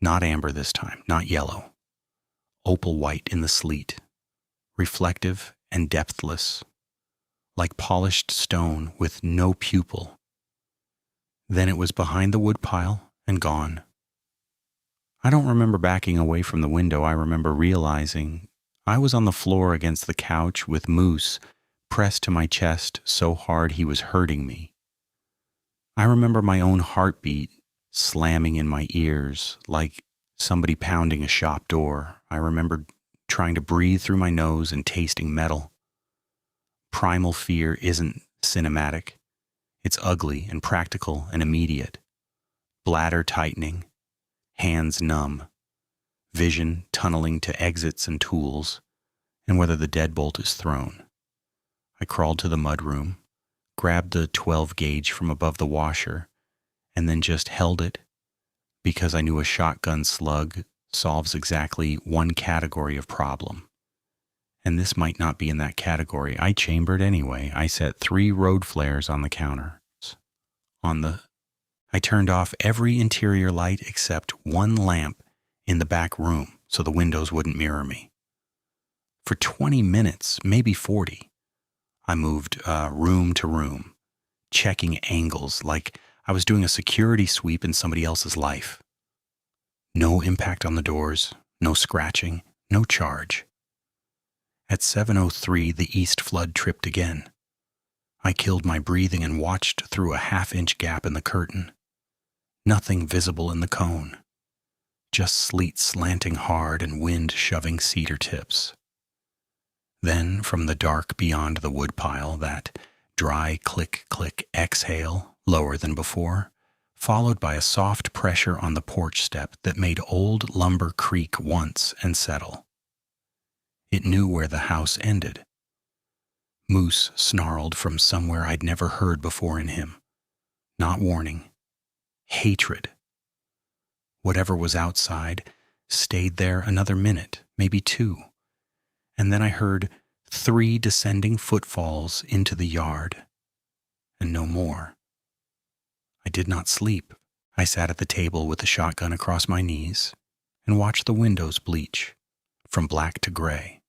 Not amber this time, not yellow. Opal white in the sleet, reflective and depthless, like polished stone with no pupil. Then it was behind the woodpile and gone. I don't remember backing away from the window. I remember realizing I was on the floor against the couch with Moose pressed to my chest so hard he was hurting me. I remember my own heartbeat slamming in my ears like somebody pounding a shop door. I remember trying to breathe through my nose and tasting metal. Primal fear isn't cinematic. It's ugly and practical and immediate. Bladder tightening, hands numb, vision tunneling to exits and tools, and whether the deadbolt is thrown. I crawled to the mudroom, grabbed the 12 gauge from above the washer, and then just held it because I knew a shotgun slug solves exactly one category of problem. And this might not be in that category. I chambered anyway. I set 3 road flares on the counters. I turned off every interior light except one lamp in the back room so the windows wouldn't mirror me. For 20 minutes, maybe 40, I moved room to room, checking angles like I was doing a security sweep in somebody else's life. No impact on the doors, no scratching, no charge. At 7:03, the east flood tripped again. I killed my breathing and watched through a half-inch gap in the curtain. Nothing visible in the cone. Just sleet slanting hard and wind shoving cedar tips. Then, from the dark beyond the woodpile, that dry click-click exhale, lower than before, followed by a soft pressure on the porch step that made old lumber creak once and settle. It knew where the house ended. Moose snarled from somewhere I'd never heard before in him. Not warning. Hatred. Whatever was outside stayed there another minute, maybe 2. And then I heard 3 descending footfalls into the yard. And no more. I did not sleep. I sat at the table with the shotgun across my knees and watched the windows bleach from black to gray.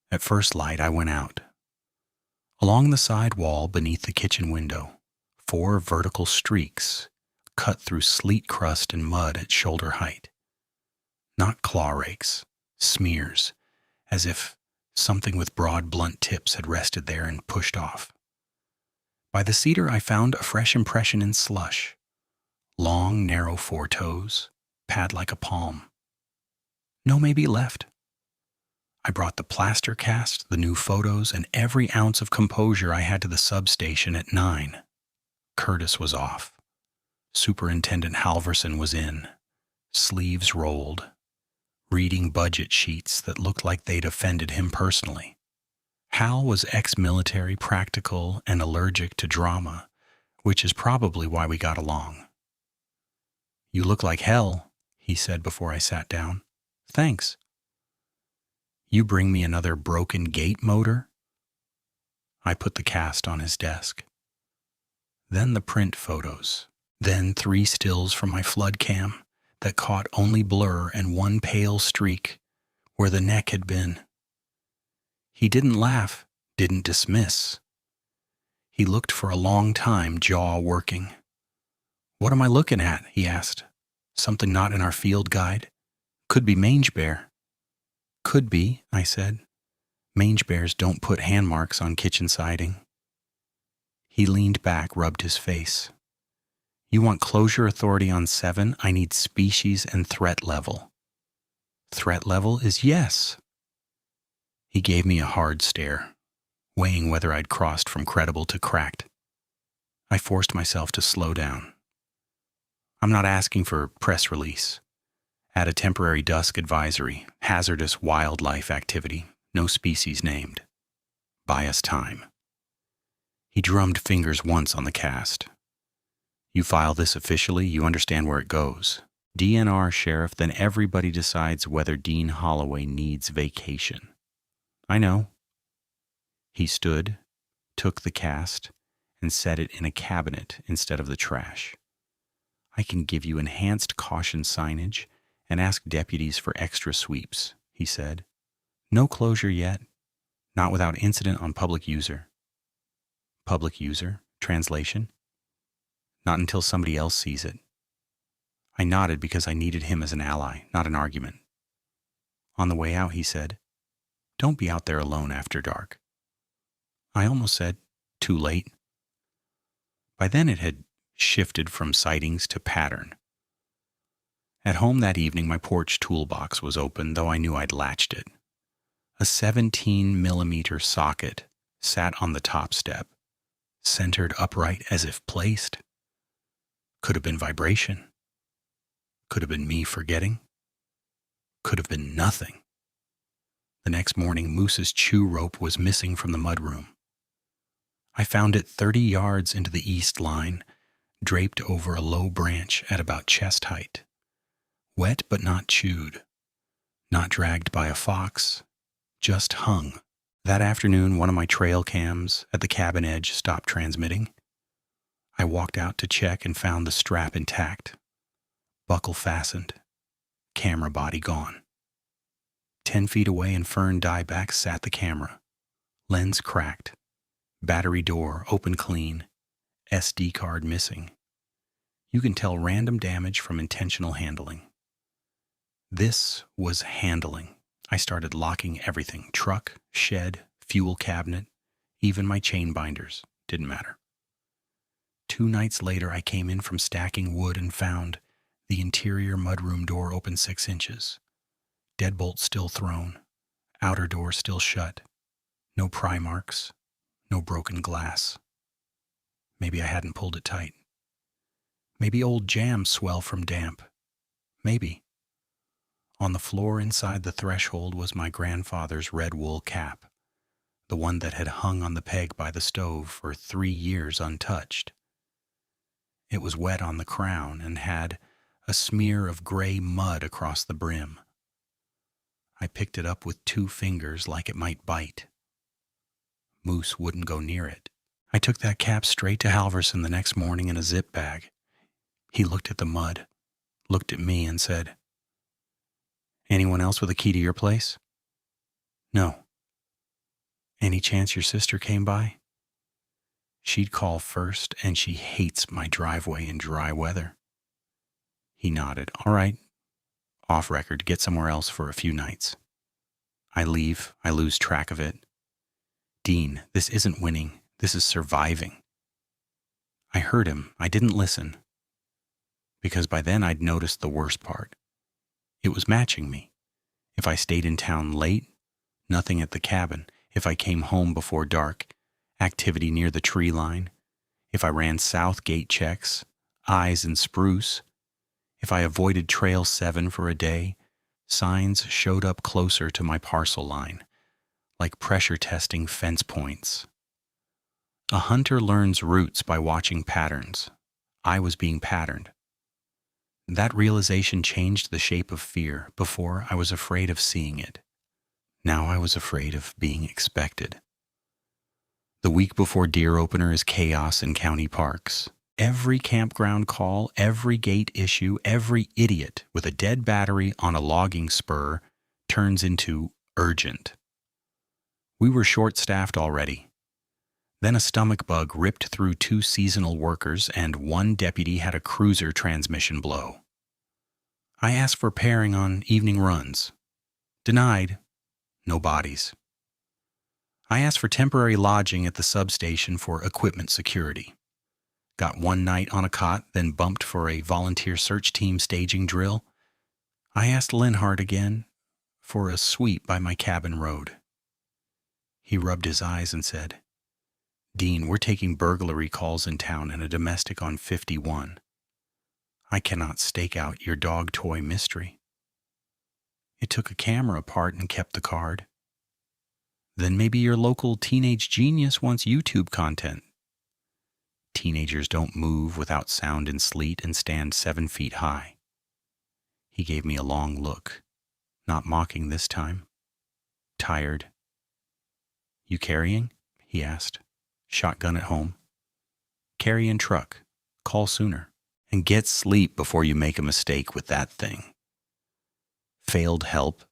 At first light, I went out. Along the side wall beneath the kitchen window, 4 vertical streaks cut through sleet crust and mud at shoulder height. Not claw rakes, smears, as if something with broad, blunt tips had rested there and pushed off. By the cedar, I found a fresh impression in slush. Long, narrow foretoes, pad like a palm. No maybe left. I brought the plaster cast, the new photos, and every ounce of composure I had to the substation at 9. Curtis was off. Superintendent Halverson was in, sleeves rolled, reading budget sheets that looked like they'd offended him personally. Hal was ex-military, practical, and allergic to drama, which is probably why we got along. "You look like hell," he said before I sat down. "Thanks." "You bring me another broken gate motor?" I put the cast on his desk. Then the print photos. Then 3 stills from my flood cam that caught only blur and one pale streak where the neck had been. He didn't laugh, didn't dismiss. He looked for a long time, jaw working. "What am I looking at?" he asked. "Something not in our field guide? Could be mange bear." "Could be," I said. "Mange bears don't put hand marks on kitchen siding." He leaned back, rubbed his face. "You want closure authority on 7? I need species and threat level." "Threat level is yes." He gave me a hard stare, weighing whether I'd crossed from credible to cracked. I forced myself to slow down. "I'm not asking for press release. Add a temporary dusk advisory, hazardous wildlife activity, no species named. Buy us time." He drummed fingers once on the cast. "You file this officially, you understand where it goes. DNR, Sheriff, then everybody decides whether Dean Holloway needs vacation." "I know." He stood, took the cast, and set it in a cabinet instead of the trash. "I can give you enhanced caution signage and ask deputies for extra sweeps," he said. "No closure yet. Not without incident on public user." "Public user? Translation?" "Not until somebody else sees it." I nodded because I needed him as an ally, not an argument. On the way out, he said, "Don't be out there alone after dark." I almost said, "Too late." By then it had shifted from sightings to pattern. At home that evening, my porch toolbox was open, though I knew I'd latched it. A 17-millimeter socket sat on the top step, centered upright as if placed. Could have been vibration. Could have been me forgetting. Could have been nothing. The next morning, Moose's chew rope was missing from the mudroom. I found it 30 yards into the east line, draped over a low branch at about chest height. Wet but not chewed, not dragged by a fox, just hung. That afternoon, one of my trail cams at the cabin edge stopped transmitting. I walked out to check and found the strap intact, buckle fastened, camera body gone. 10 feet away in fern dieback sat the camera, lens cracked, battery door open clean, SD card missing. You can tell random damage from intentional handling. This was handling. I started locking everything: truck, shed, fuel cabinet, even my chain binders. Didn't matter. 2 nights later, I came in from stacking wood and found the interior mudroom door open 6 inches. Deadbolt still thrown, outer door still shut. No pry marks, no broken glass. Maybe I hadn't pulled it tight. Maybe old jams swell from damp. Maybe. On the floor inside the threshold was my grandfather's red wool cap, the one that had hung on the peg by the stove for 3 years untouched. It was wet on the crown and had a smear of gray mud across the brim. I picked it up with 2 fingers like it might bite. Moose wouldn't go near it. I took that cap straight to Halverson the next morning in a zip bag. He looked at the mud, looked at me, and said, "Anyone else with a key to your place?" "No." "Any chance your sister came by?" "She'd call first, and she hates my driveway in dry weather." He nodded. "All right. Off record, get somewhere else for a few nights." I leave. I lose track of it. "Dean, this isn't winning. This is surviving." I heard him. I didn't listen, because by then I'd noticed the worst part. It was matching me. If I stayed in town late, nothing at the cabin. If I came home before dark, activity near the tree line. If I ran south gate checks, eyes in spruce. If I avoided Trail 7 for a day, signs showed up closer to my parcel line, like pressure testing fence points. A hunter learns routes by watching patterns. I was being patterned. That realization changed the shape of fear. Before, I was afraid of seeing it. Now I was afraid of being expected. The week before deer opener is chaos in county parks. Every campground call, every gate issue, every idiot with a dead battery on a logging spur turns into urgent. We were short-staffed already. Then a stomach bug ripped through 2 seasonal workers, and 1 deputy had a cruiser transmission blow. I asked for pairing on evening runs. Denied. No bodies. I asked for temporary lodging at the substation for equipment security. Got 1 night on a cot, then bumped for a volunteer search team staging drill. I asked Linhart again for a sweep by my cabin road. He rubbed his eyes and said, "Dean, we're taking burglary calls in town and a domestic on 51. I cannot stake out your dog toy mystery." It took a camera apart and kept the card. Then maybe your local teenage genius wants YouTube content. Teenagers don't move without sound and sleet and stand 7 feet high. He gave me a long look, not mocking this time. Tired. "You carrying?" he asked. "Shotgun at home?" "Carry in truck. Call sooner. And get sleep before you make a mistake with that thing." Failed help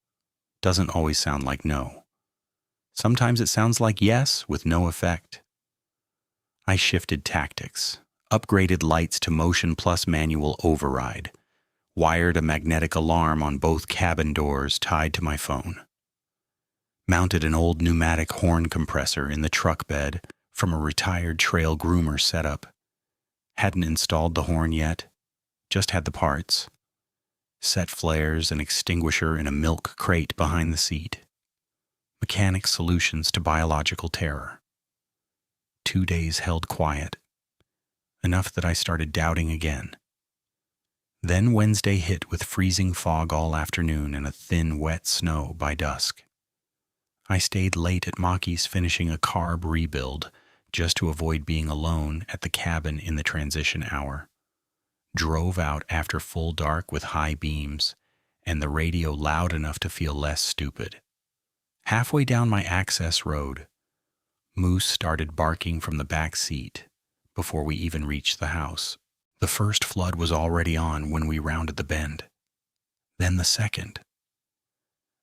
doesn't always sound like no. Sometimes it sounds like yes with no effect. I shifted tactics, upgraded lights to motion plus manual override, wired a magnetic alarm on both cabin doors tied to my phone, mounted an old pneumatic horn compressor in the truck bed from a retired trail groomer setup. Hadn't installed the horn yet, just had the parts. Set flares and extinguisher in a milk crate behind the seat. Mechanic solutions to biological terror. 2 days held quiet, enough that I started doubting again. Then Wednesday hit with freezing fog all afternoon and a thin, wet snow by dusk. I stayed late at Maki's finishing a carb rebuild, just to avoid being alone at the cabin in the transition hour. Drove out after full dark with high beams, and the radio loud enough to feel less stupid. Halfway down my access road, Moose started barking from the back seat before we even reached the house. The first flood was already on when we rounded the bend. Then the second.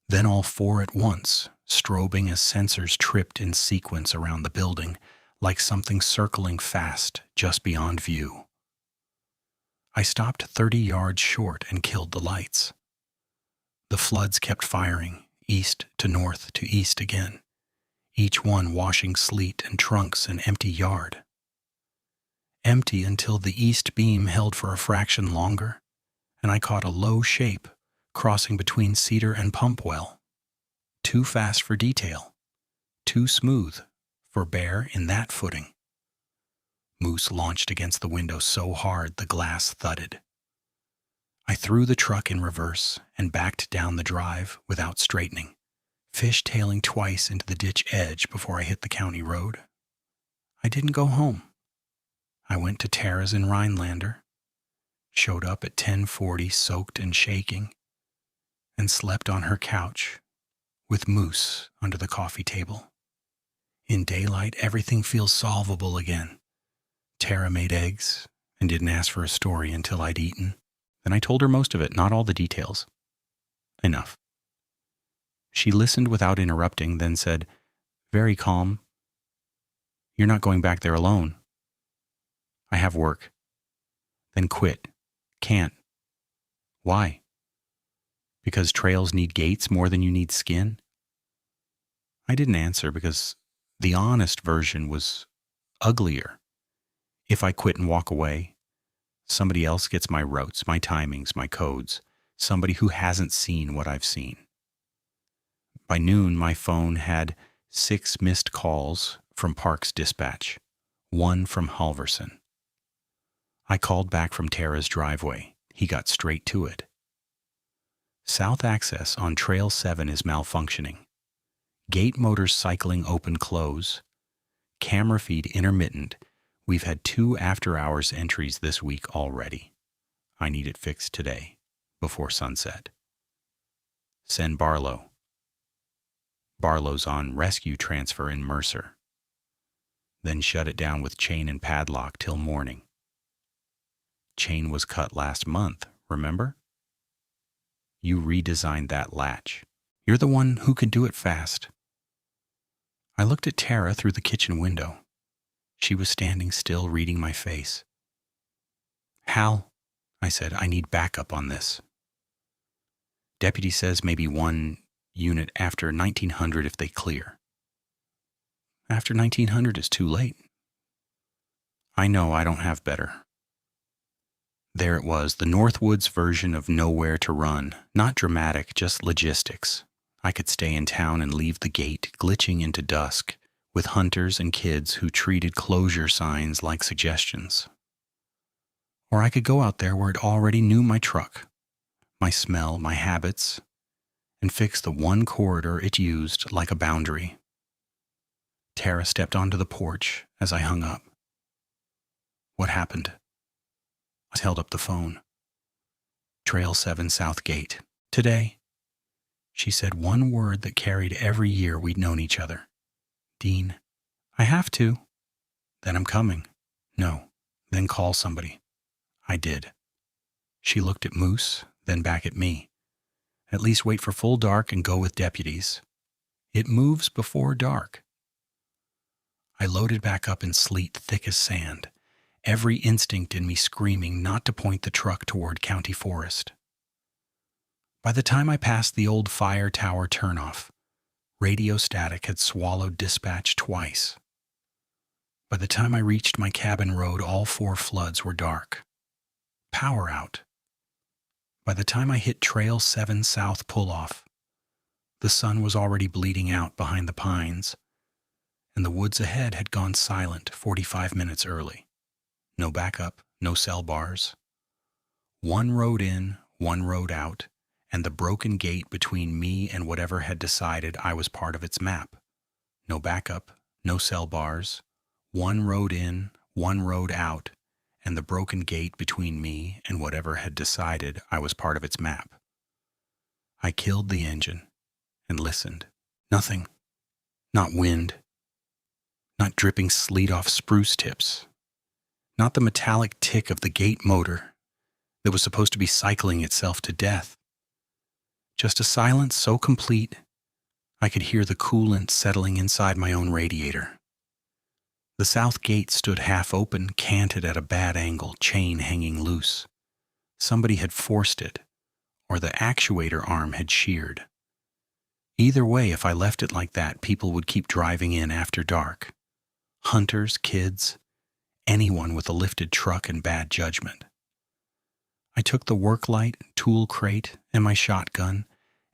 Then all four at once, strobing as sensors tripped in sequence around the building, like something circling fast just beyond view. I stopped 30 yards short and killed the lights. The floods kept firing, east to north to east again, each one washing sleet and trunks an empty yard. Empty until the east beam held for a fraction longer, and I caught a low shape crossing between cedar and pump well. Too fast for detail, too smooth for bear in that footing. Moose launched against the window so hard the glass thudded. I threw the truck in reverse and backed down the drive without straightening, fish-tailing twice into the ditch edge before I hit the county road. I didn't go home. I went to Tara's in Rhinelander, showed up at 10:40 soaked and shaking, and slept on her couch with Moose under the coffee table. In daylight, everything feels solvable again. Tara made eggs and didn't ask for a story until I'd eaten. Then I told her most of it, not all the details. Enough. She listened without interrupting, then said, very calm, "You're not going back there alone." "I have work." "Then quit." "Can't." "Why?" "Because trails need gates more than you need skin." I didn't answer because the honest version was uglier. If I quit and walk away, somebody else gets my routes, my timings, my codes, somebody who hasn't seen what I've seen. By noon, my phone had 6 missed calls from Park's dispatch, 1 from Halverson. I called back from Tara's driveway. He got straight to it. South access on Trail 7 is malfunctioning. Gate motors cycling open-close. Camera feed intermittent. We've had 2 after-hours entries this week already. I need it fixed today, before sunset. Send Barlow. Barlow's on rescue transfer in Mercer. Then shut it down with chain and padlock till morning. Chain was cut last month, remember? You redesigned that latch. You're the one who can do it fast. I looked at Tara through the kitchen window. She was standing still, reading my face. "Hal," I said, "I need backup on this. Deputy says maybe 1 unit after 1900 if they clear." "After 1900 is too late." "I know, I don't have better." There it was, the Northwoods version of Nowhere to Run. Not dramatic, just logistics. I could stay in town and leave the gate, glitching into dusk, with hunters and kids who treated closure signs like suggestions. Or I could go out there where it already knew my truck, my smell, my habits, and fix the one corridor it used like a boundary. Tara stepped onto the porch as I hung up. "What happened?" I held up the phone. "Trail 7 South Gate. Today." She said one word that carried every year we'd known each other. "Dean." "I have to." "Then I'm coming." "No." "Then call somebody." I did. She looked at Moose, then back at me. "At least wait for full dark and go with deputies. It moves before dark." I loaded back up in sleet thick as sand, every instinct in me screaming not to point the truck toward county forest. By the time I passed the old fire tower turnoff, radio static had swallowed dispatch twice. By the time I reached my cabin road, all 4 floods were dark. Power out. By the time I hit Trail 7 South pull-off, the sun was already bleeding out behind the pines, and the woods ahead had gone silent 45 minutes early. No backup, no cell bars. 1 road in, 1 road out, and the broken gate between me and whatever had decided I was part of its map. No backup, no cell bars, One road in, one road out, and the broken gate between me and whatever had decided I was part of its map. I killed the engine and listened. Nothing. Not wind. Not dripping sleet off spruce tips. Not the metallic tick of the gate motor that was supposed to be cycling itself to death. Just a silence so complete I could hear the coolant settling inside my own radiator. The south gate stood half open, canted at a bad angle, chain hanging loose. Somebody had forced it, or the actuator arm had sheared. Either way, if I left it like that, people would keep driving in after dark. Hunters, kids, anyone with a lifted truck and bad judgment. I took the work light, tool crate, and my shotgun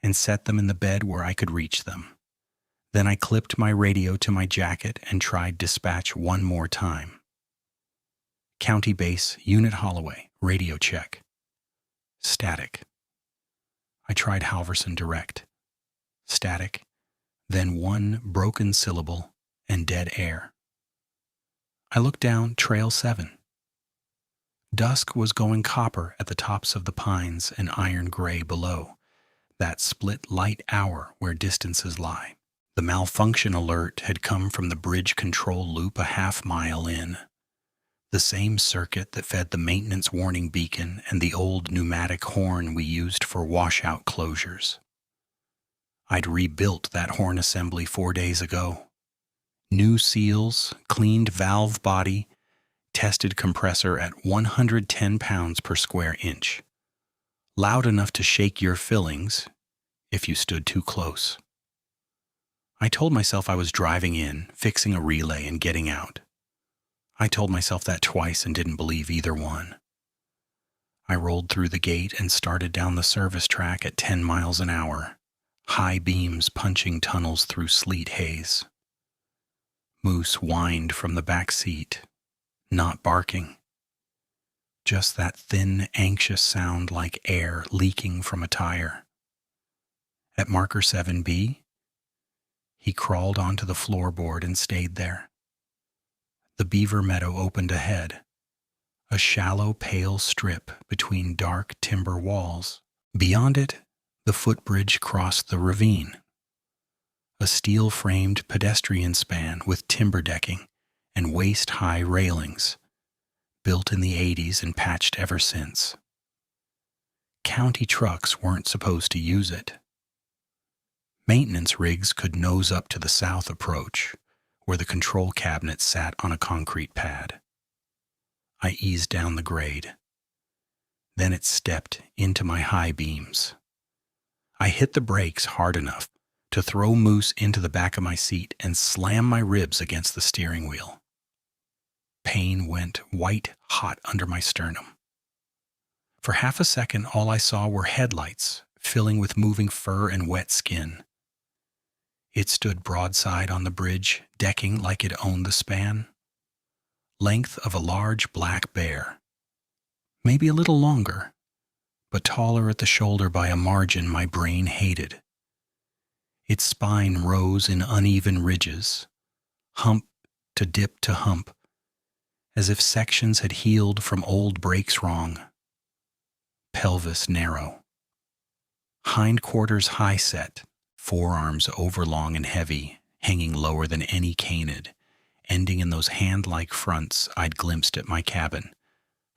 and set them in the bed where I could reach them. Then I clipped my radio to my jacket and tried dispatch one more time. County Base, Unit Holloway, radio check. Static. I tried Halverson Direct. Static. Then one broken syllable and dead air. I looked down Trail 7. Dusk was going copper at the tops of the pines and iron gray below, that split light hour where distances lie. The malfunction alert had come from the bridge control loop a half-mile in, the same circuit that fed the maintenance warning beacon and the old pneumatic horn we used for washout closures. I'd rebuilt that horn assembly 4 days ago. New seals, cleaned valve body, tested compressor at 110 pounds per square inch. Loud enough to shake your fillings if you stood too close. I told myself I was driving in, fixing a relay, and getting out. I told myself that twice and didn't believe either one. I rolled through the gate and started down the service track at 10 miles an hour, high beams punching tunnels through sleet haze. Moose whined from the back seat, not barking. Just that thin, anxious sound like air leaking from a tire. At marker 7B, he crawled onto the floorboard and stayed there. The beaver meadow opened ahead, a shallow, pale strip between dark timber walls. Beyond it, the footbridge crossed the ravine, a steel-framed pedestrian span with timber decking and waist-high railings, built in the 80s and patched ever since. County trucks weren't supposed to use it. Maintenance rigs could nose up to the south approach, where the control cabinet sat on a concrete pad. I eased down the grade. Then it stepped into my high beams. I hit the brakes hard enough to throw Moose into the back of my seat and slam my ribs against the steering wheel. Pain went white hot under my sternum. For half a second, all I saw were headlights filling with moving fur and wet skin. It stood broadside on the bridge, decking like it owned the span. Length of a large black bear. Maybe a little longer, but taller at the shoulder by a margin my brain hated. Its spine rose in uneven ridges, hump to dip to hump, as if sections had healed from old breaks wrong. Pelvis narrow. Hindquarters high set, forearms overlong and heavy, hanging lower than any canid, ending in those hand-like fronts I'd glimpsed at my cabin.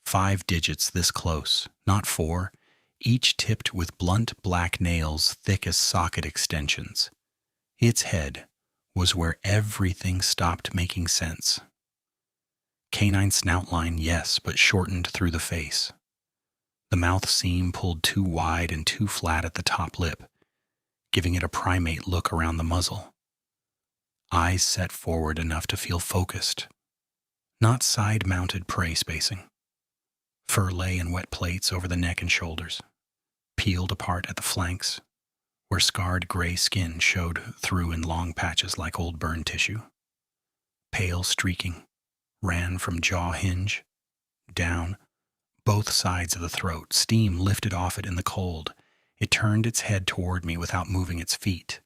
5 digits this close, not 4, each tipped with blunt black nails thick as socket extensions. Its head was where everything stopped making sense. Canine snout line, yes, but shortened through the face. The mouth seam pulled too wide and too flat at the top lip, giving it a primate look around the muzzle. Eyes set forward enough to feel focused, not side-mounted prey spacing. Fur lay in wet plates over the neck and shoulders, peeled apart at the flanks, where scarred gray skin showed through in long patches like old burn tissue. Pale streaking ran from jaw hinge, down, both sides of the throat. Steam lifted off it in the cold. It turned its head toward me without moving its feet.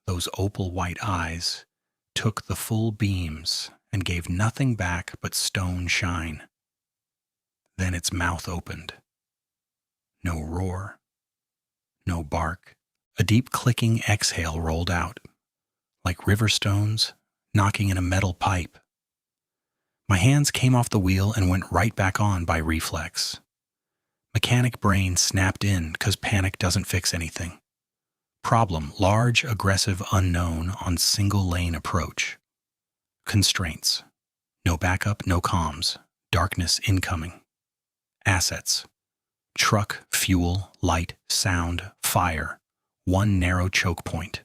Those opal white eyes took the full beams and gave nothing back but stone shine. Then its mouth opened. No roar, no bark. A deep clicking exhale rolled out, like river stones knocking in a metal pipe. My hands came off the wheel and went right back on by reflex. Mechanic brain snapped in 'cause panic doesn't fix anything. Problem: large, aggressive unknown on single lane approach. Constraints: no backup, no comms, darkness incoming. Assets: truck, fuel, light, sound, fire, one narrow choke point.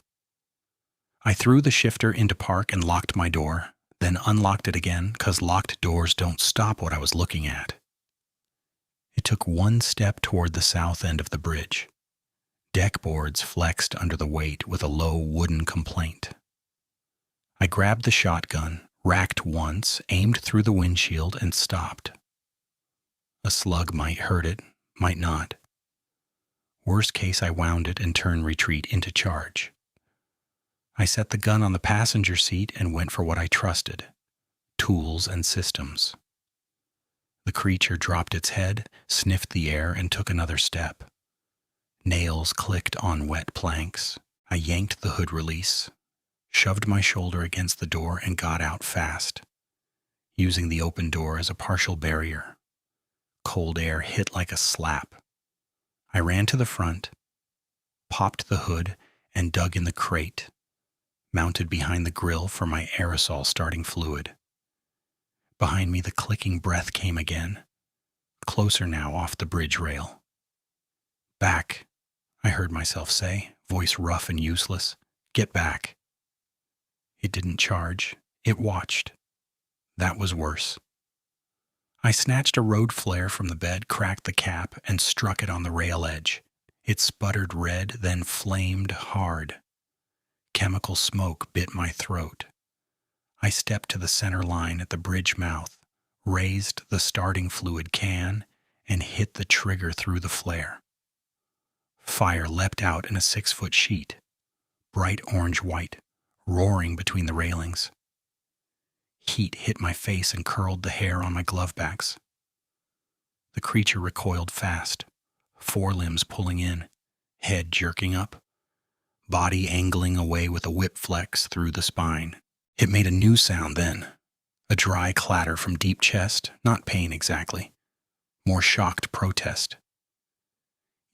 I threw the shifter into park and locked my door, then unlocked it again 'cause locked doors don't stop what I was looking at. It took one step toward the south end of the bridge. Deck boards flexed under the weight with a low wooden complaint. I grabbed the shotgun, racked once, aimed through the windshield, and stopped. A slug might hurt it, might not. Worst case, I wound it and turned retreat into charge. I set the gun on the passenger seat and went for what I trusted: tools and systems. The creature dropped its head, sniffed the air, and took another step. Nails clicked on wet planks. I yanked the hood release, shoved my shoulder against the door, and got out fast, using the open door as a partial barrier. Cold air hit like a slap. I ran to the front, popped the hood, and dug in the crate, mounted behind the grill for my aerosol starting fluid. Behind me, the clicking breath came again, closer now off the bridge rail. "Back," I heard myself say, voice rough and useless. "Get back." It didn't charge. It watched. That was worse. I snatched a road flare from the bed, cracked the cap, and struck it on the rail edge. It sputtered red, then flamed hard. Chemical smoke bit my throat. I stepped to the center line at the bridge mouth, raised the starting fluid can, and hit the trigger through the flare. Fire leapt out in a 6-foot sheet, bright orange-white, roaring between the railings. Heat hit my face and curled the hair on my glove backs. The creature recoiled fast, forelimbs pulling in, head jerking up, body angling away with a whip flex through the spine. It made a new sound then, a dry clatter from deep chest, not pain exactly, more shocked protest.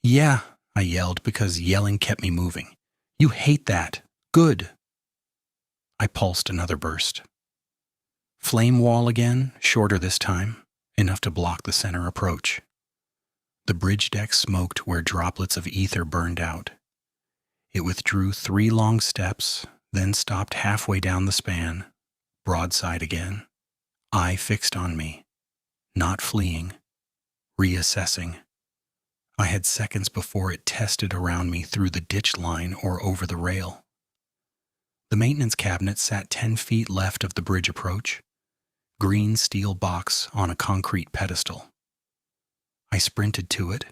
"Yeah," I yelled because yelling kept me moving. "You hate that. Good." I pulsed another burst. Flame wall again, shorter this time, enough to block the center approach. The bridge deck smoked where droplets of ether burned out. It withdrew 3 long steps, then stopped halfway down the span, broadside again, eye fixed on me, not fleeing, reassessing. I had seconds before it tested around me through the ditch line or over the rail. The maintenance cabinet sat 10 feet left of the bridge approach, green steel box on a concrete pedestal. I sprinted to it,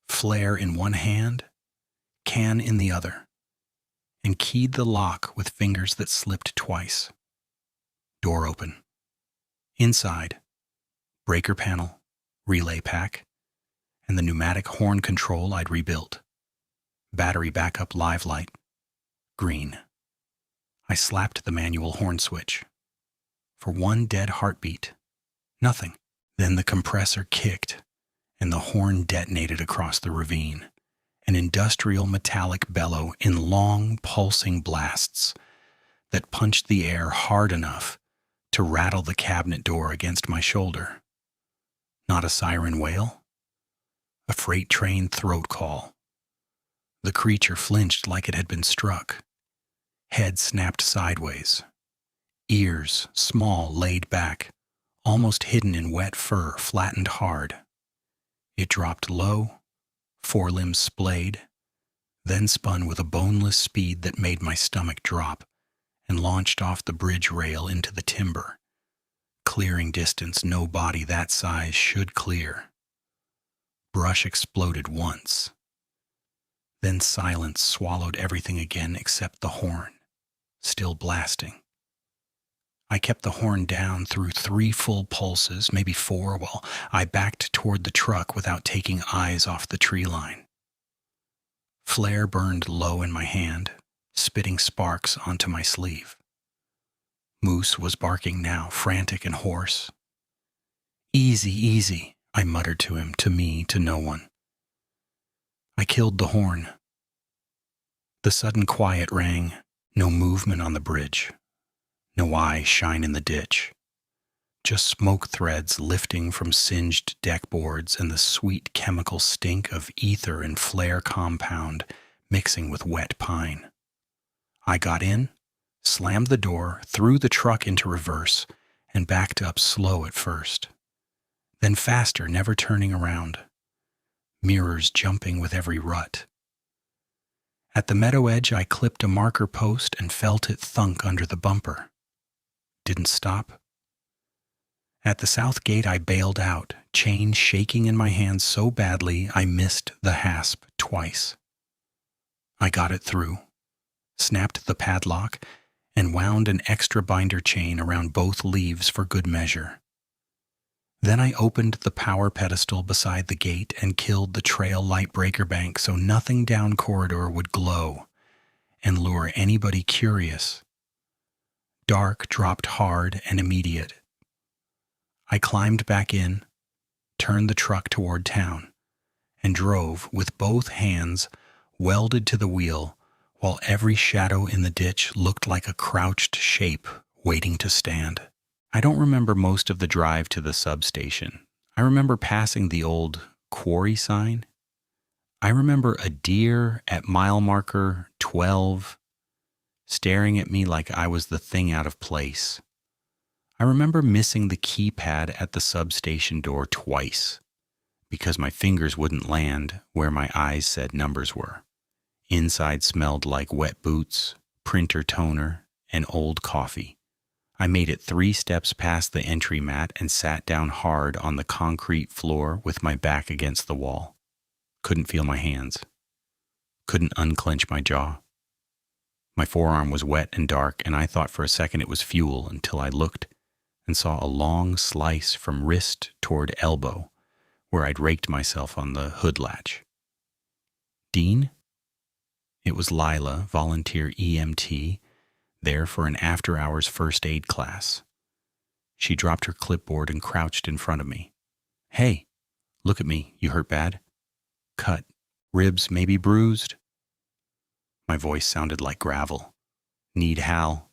flare in one hand, can in the other, and keyed the lock with fingers that slipped twice. Door open. Inside, breaker panel, relay pack, and the pneumatic horn control I'd rebuilt. Battery backup live light. Green. I slapped the manual horn switch. For one dead heartbeat. Nothing. Then the compressor kicked, and the horn detonated across the ravine. An industrial metallic bellow in long, pulsing blasts that punched the air hard enough to rattle the cabinet door against my shoulder. Not a siren wail. A freight train throat call. The creature flinched like it had been struck. Head snapped sideways. Ears, small, laid back, almost hidden in wet fur, flattened hard. It dropped low, forelimbs splayed, then spun with a boneless speed that made my stomach drop and launched off the bridge rail into the timber, clearing distance no body that size should clear. Brush exploded once. Then silence swallowed everything again except the horn, still blasting. I kept the horn down through 3 full pulses, maybe 4, while I backed toward the truck without taking eyes off the tree line. Flare burned low in my hand, spitting sparks onto my sleeve. Moose was barking now, frantic and hoarse. "Easy, easy," I muttered to him, to me, to no one. I killed the horn. The sudden quiet rang, no movement on the bridge, no eye shine in the ditch. Just smoke threads lifting from singed deck boards and the sweet chemical stink of ether and flare compound mixing with wet pine. I got in, slammed the door, threw the truck into reverse, and backed up slow at first. Then faster, never turning around. Mirrors jumping with every rut. At the meadow edge, I clipped a marker post and felt it thunk under the bumper. Didn't stop. At the south gate, I bailed out, chain shaking in my hands so badly I missed the hasp twice. I got it through, snapped the padlock, and wound an extra binder chain around both leaves for good measure. Then I opened the power pedestal beside the gate and killed the trail light breaker bank so nothing down corridor would glow and lure anybody curious. Dark dropped hard and immediate. I climbed back in, turned the truck toward town, and drove with both hands welded to the wheel while every shadow in the ditch looked like a crouched shape waiting to stand. I don't remember most of the drive to the substation. I remember passing the old quarry sign. I remember a deer at mile marker 12 staring at me like I was the thing out of place. I remember missing the keypad at the substation door twice because my fingers wouldn't land where my eyes said numbers were. Inside smelled like wet boots, printer toner, and old coffee. I made it 3 steps past the entry mat and sat down hard on the concrete floor with my back against the wall. Couldn't feel my hands. Couldn't unclench my jaw. My forearm was wet and dark, and I thought for a second it was fuel until I looked and saw a long slice from wrist toward elbow where I'd raked myself on the hood latch. Dean? It was Lila, volunteer EMT, there for an after-hours first aid class. She dropped her clipboard and crouched in front of me. "Hey, look at me. You hurt bad?" "Cut. Ribs maybe bruised." My voice sounded like gravel. "Need Hal."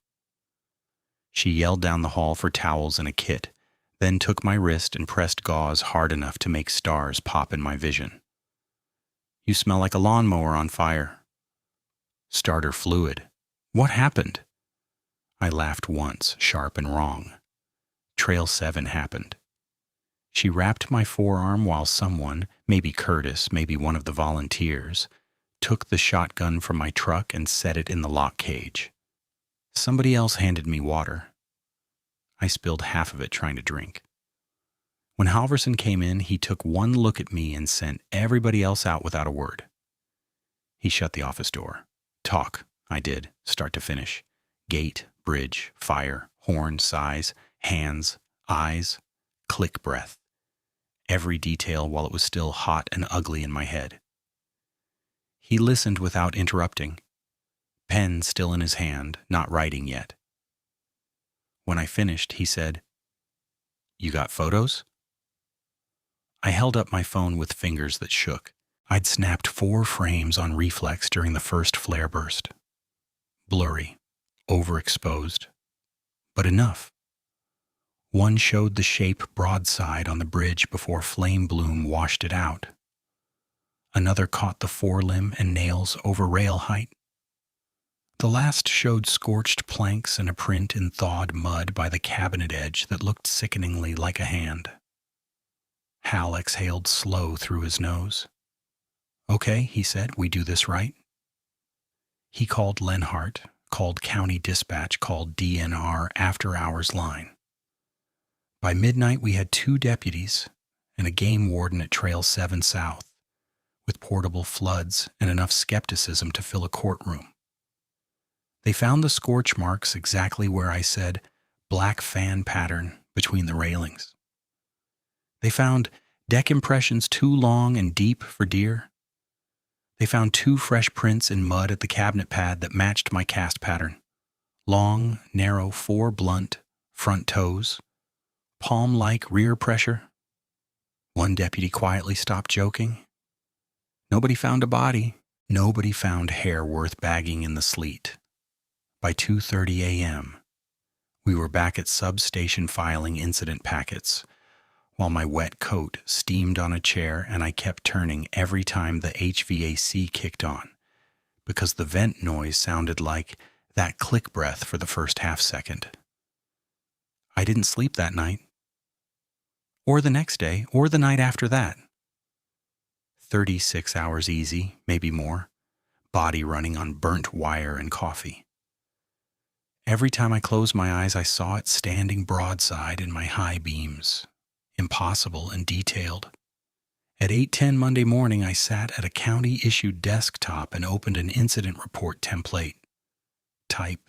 She yelled down the hall for towels and a kit, then took my wrist and pressed gauze hard enough to make stars pop in my vision. "You smell like a lawnmower on fire." "Starter fluid. What happened?" I laughed once, sharp and wrong. Trail 7 happened. She wrapped my forearm while someone, maybe Curtis, maybe one of the volunteers, took the shotgun from my truck and set it in the lock cage. Somebody else handed me water. I spilled half of it trying to drink. When Halverson came in, he took one look at me and sent everybody else out without a word. He shut the office door. Talk, I did, start to finish. Gate, bridge, fire, horn, size, hands, eyes, click breath. Every detail while it was still hot and ugly in my head. He listened without interrupting. Pen still in his hand, not writing yet. When I finished, he said, "You got photos?" I held up my phone with fingers that shook. I'd snapped 4 frames on reflex during the first flare burst. Blurry, overexposed, but enough. One showed the shape broadside on the bridge before flame bloom washed it out. Another caught the forelimb and nails over rail height. The last showed scorched planks and a print in thawed mud by the cabinet edge that looked sickeningly like a hand. Hal exhaled slow through his nose. "Okay," he said, "we do this right." He called Lenhart, called County Dispatch, called DNR after-hours line. By midnight, we had 2 deputies and a game warden at Trail 7 South, with portable floods and enough skepticism to fill a courtroom. They found the scorch marks exactly where I said, black fan pattern between the railings. They found deck impressions too long and deep for deer. They found 2 fresh prints in mud at the cabinet pad that matched my cast pattern. Long, narrow, 4 blunt front toes, palm-like rear pressure. One deputy quietly stopped joking. Nobody found a body. Nobody found hair worth bagging in the sleet. By 2:30 a.m., we were back at substation filing incident packets, while my wet coat steamed on a chair and I kept turning every time the HVAC kicked on, because the vent noise sounded like that click breath for the first half second. I didn't sleep that night, or the next day, or the night after that. 36 hours easy, maybe more, body running on burnt wire and coffee. Every time I closed my eyes, I saw it standing broadside in my high beams, impossible and detailed. At 8:10 Monday morning, I sat at a county-issued desktop and opened an incident report template. Type,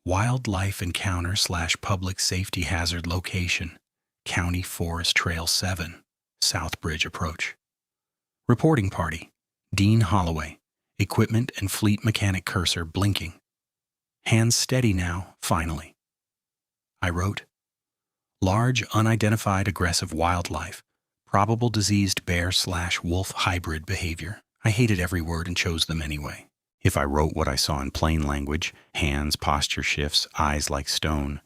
Wildlife Encounter / Public Safety Hazard Location, County Forest Trail 7, South Bridge Approach. Reporting Party, Dean Holloway, Equipment and Fleet Mechanic cursor blinking. Hands steady now, finally. I wrote, large, unidentified aggressive wildlife, probable diseased bear/wolf hybrid behavior. I hated every word and chose them anyway. If I wrote what I saw in plain language, hands, posture shifts, eyes like stone,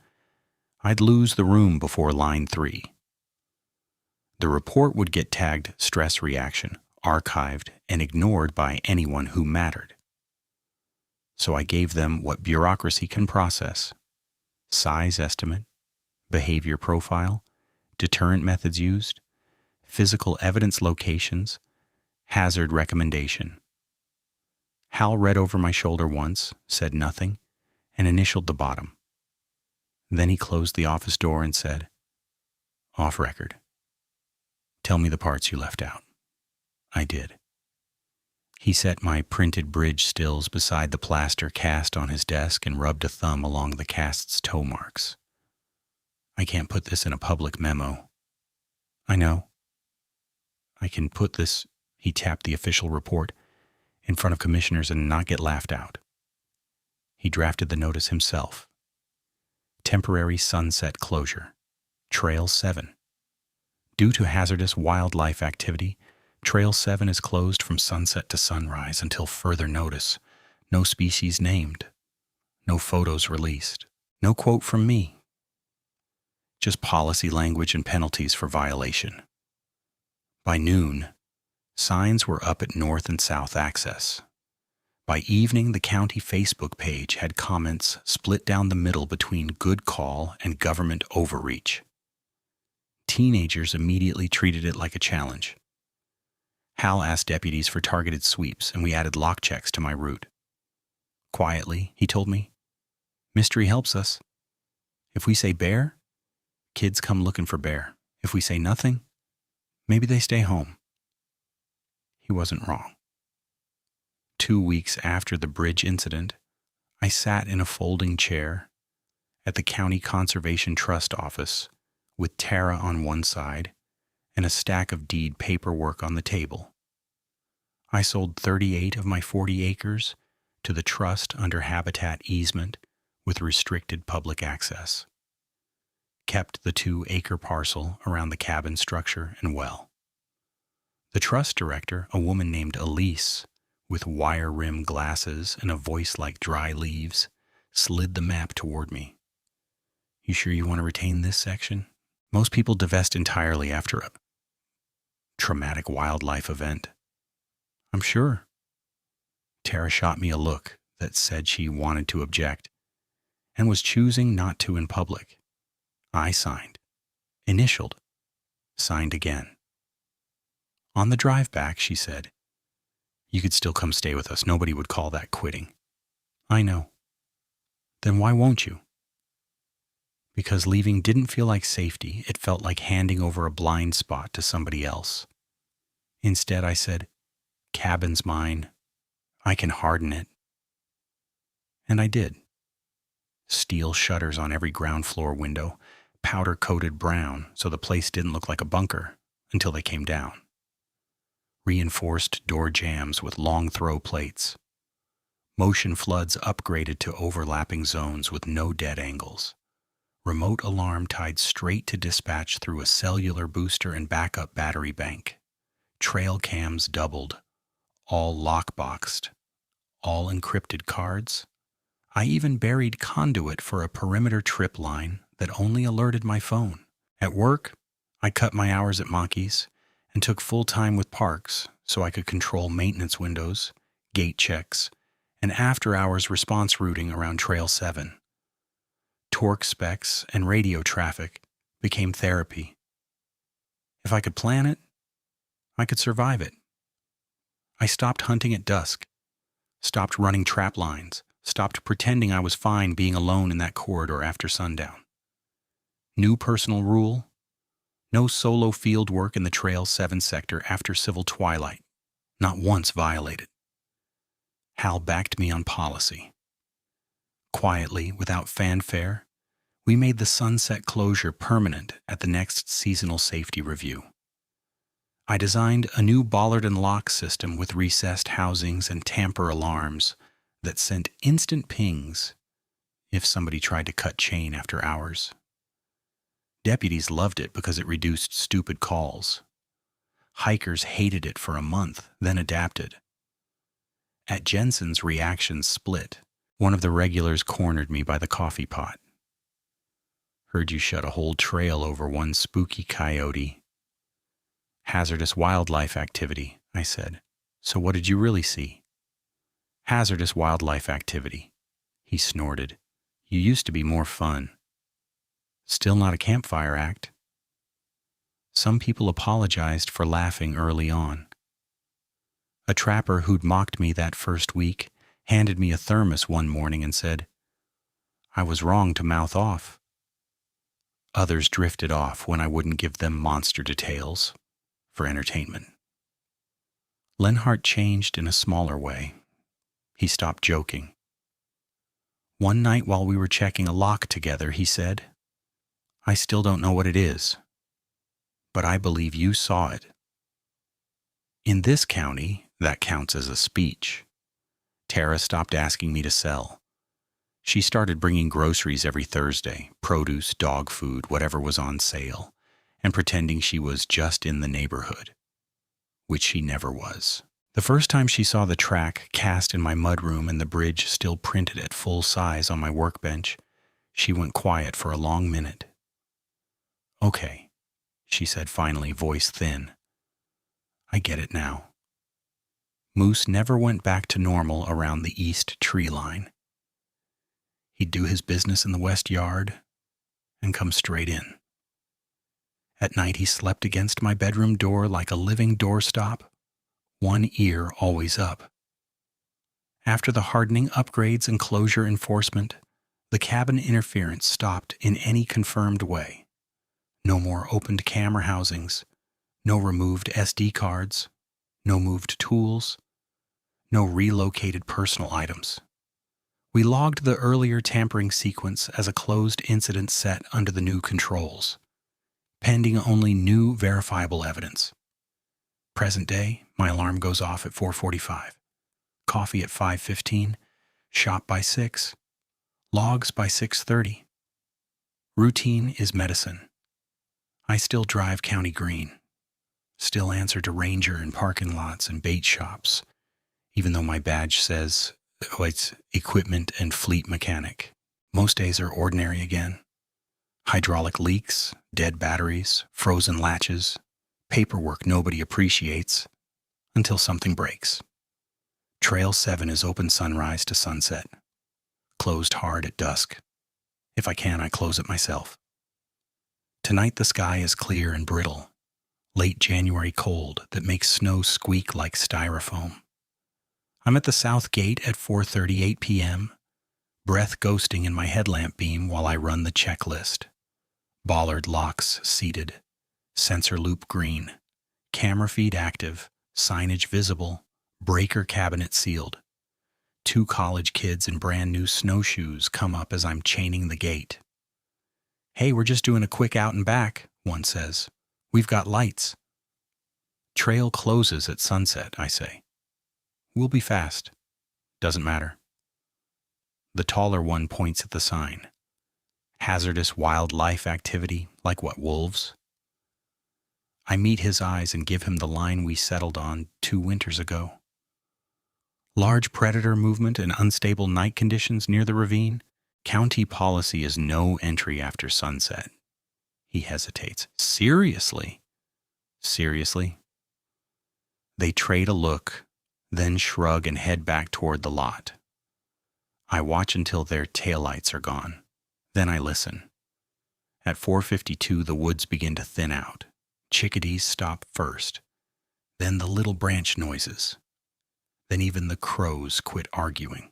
I'd lose the room before line 3. The report would get tagged stress reaction, archived, and ignored by anyone who mattered. So I gave them what bureaucracy can process: size estimate, behavior profile, deterrent methods used, physical evidence locations, hazard recommendation. Hal read over my shoulder once, said nothing, and initialed the bottom. Then he closed the office door and said, "Off record. Tell me the parts you left out." I did. He set my printed bridge stills beside the plaster cast on his desk and rubbed a thumb along the cast's toe marks. "I can't put this in a public memo." "I know. I can put this," he tapped the official report, "in front of commissioners and not get laughed out." He drafted the notice himself. Temporary sunset closure. Trail 7. Due to hazardous wildlife activity, Trail 7 is closed from sunset to sunrise until further notice. No species named. No photos released. No quote from me. Just policy language and penalties for violation. By noon, signs were up at north and south access. By evening, the county Facebook page had comments split down the middle between good call and government overreach. Teenagers immediately treated it like a challenge. Hal asked deputies for targeted sweeps, and we added lock checks to my route. Quietly, he told me, "Mystery helps us. If we say bear, kids come looking for bear. If we say nothing, maybe they stay home." He wasn't wrong. 2 weeks after the bridge incident, I sat in a folding chair at the County Conservation Trust office with Tara on one side and a stack of deed paperwork on the table. I sold 38 of my 40 acres to the trust under habitat easement with restricted public access. Kept the 2-acre parcel around the cabin structure and well. The trust director, a woman named Elise, with wire-rimmed glasses and a voice like dry leaves, slid the map toward me. "You sure you want to retain this section? Most people divest entirely after a traumatic wildlife event." "I'm sure." Tara shot me a look that said she wanted to object and was choosing not to in public. I signed, initialed, signed again. On the drive back, she said, "You could still come stay with us. Nobody would call that quitting." "I know." "Then why won't you?" Because leaving didn't feel like safety. It felt like handing over a blind spot to somebody else. Instead, I said, "Cabin's mine. I can harden it." And I did. Steel shutters on every ground floor window, powder-coated brown so the place didn't look like a bunker until they came down. Reinforced door jambs with long throw plates. Motion floods upgraded to overlapping zones with no dead angles. Remote alarm tied straight to dispatch through a cellular booster and backup battery bank. Trail cams doubled, all lockboxed, all encrypted cards. I even buried conduit for a perimeter trip line that only alerted my phone. At work, I cut my hours at Maki's and took full time with Parks so I could control maintenance windows, gate checks, and after-hours response routing around Trail 7. Torque specs and radio traffic became therapy. If I could plan it, I could survive it. I stopped hunting at dusk, stopped running trap lines, stopped pretending I was fine being alone in that corridor after sundown. New personal rule: no solo field work in the Trail 7 sector after civil twilight, not once violated. Hal backed me on policy. Quietly, without fanfare, we made the sunset closure permanent at the next seasonal safety review. I designed a new bollard and lock system with recessed housings and tamper alarms that sent instant pings if somebody tried to cut chain after hours. Deputies loved it because it reduced stupid calls. Hikers hated it for a month, then adapted. At Jensen's, reactions split. One of the regulars cornered me by the coffee pot. Heard you shut a whole trail over one spooky coyote. Hazardous wildlife activity, I said. So what did you really see? Hazardous wildlife activity, he snorted. You used to be more fun. Still not a campfire act. Some people apologized for laughing early on. A trapper who'd mocked me that first week handed me a thermos one morning and said, I was wrong to mouth off. Others drifted off when I wouldn't give them monster details for entertainment. Lenhart changed in a smaller way. He stopped joking. One night while we were checking a lock together, he said, I still don't know what it is, but I believe you saw it. In this county, that counts as a speech. Tara stopped asking me to sell. She started bringing groceries every Thursday, produce, dog food, whatever was on sale, and pretending she was just in the neighborhood, which she never was. The first time she saw the track cast in my mudroom and the bridge still printed at full size on my workbench, she went quiet for a long minute. Okay, she said finally, voice thin. I get it now. Moose never went back to normal around the east tree line. He'd do his business in the west yard and come straight in. At night he slept against my bedroom door like a living doorstop, one ear always up. After the hardening upgrades and closure enforcement, the cabin interference stopped in any confirmed way. No more opened camera housings, no removed SD cards, no moved tools, no relocated personal items. We logged the earlier tampering sequence as a closed incident set under the new controls, pending only new verifiable evidence. Present day, my alarm goes off at 4:45, coffee at 5:15, shop by 6, logs by 6:30. Routine is medicine. I still drive County Green, still answer to ranger in parking lots and bait shops, even though my badge says, it's equipment and fleet mechanic. Most days are ordinary again. Hydraulic leaks, dead batteries, frozen latches, paperwork nobody appreciates until something breaks. Trail 7 is open sunrise to sunset, closed hard at dusk. If I can, I close it myself. Tonight the sky is clear and brittle, late January cold that makes snow squeak like styrofoam. I'm at the south gate at 4:38 p.m., breath ghosting in my headlamp beam while I run the checklist. Bollard locks seated, sensor loop green, camera feed active, signage visible, breaker cabinet sealed. Two college kids in brand new snowshoes come up as I'm chaining the gate. "Hey, we're just doing a quick out and back," one says. "We've got lights." "Trail closes at sunset," I say. "We'll be fast." "Doesn't matter." The taller one points at the sign. "Hazardous wildlife activity, like what, wolves?" I meet his eyes and give him the line we settled on 2 winters ago. "Large predator movement and unstable night conditions near the ravine. County policy is no entry after sunset." He hesitates. "Seriously?" "Seriously." They trade a look, then shrug and head back toward the lot. I watch until their taillights are gone. Then I listen. At 4:52, the woods begin to thin out. Chickadees stop first. Then the little branch noises. Then even the crows quit arguing.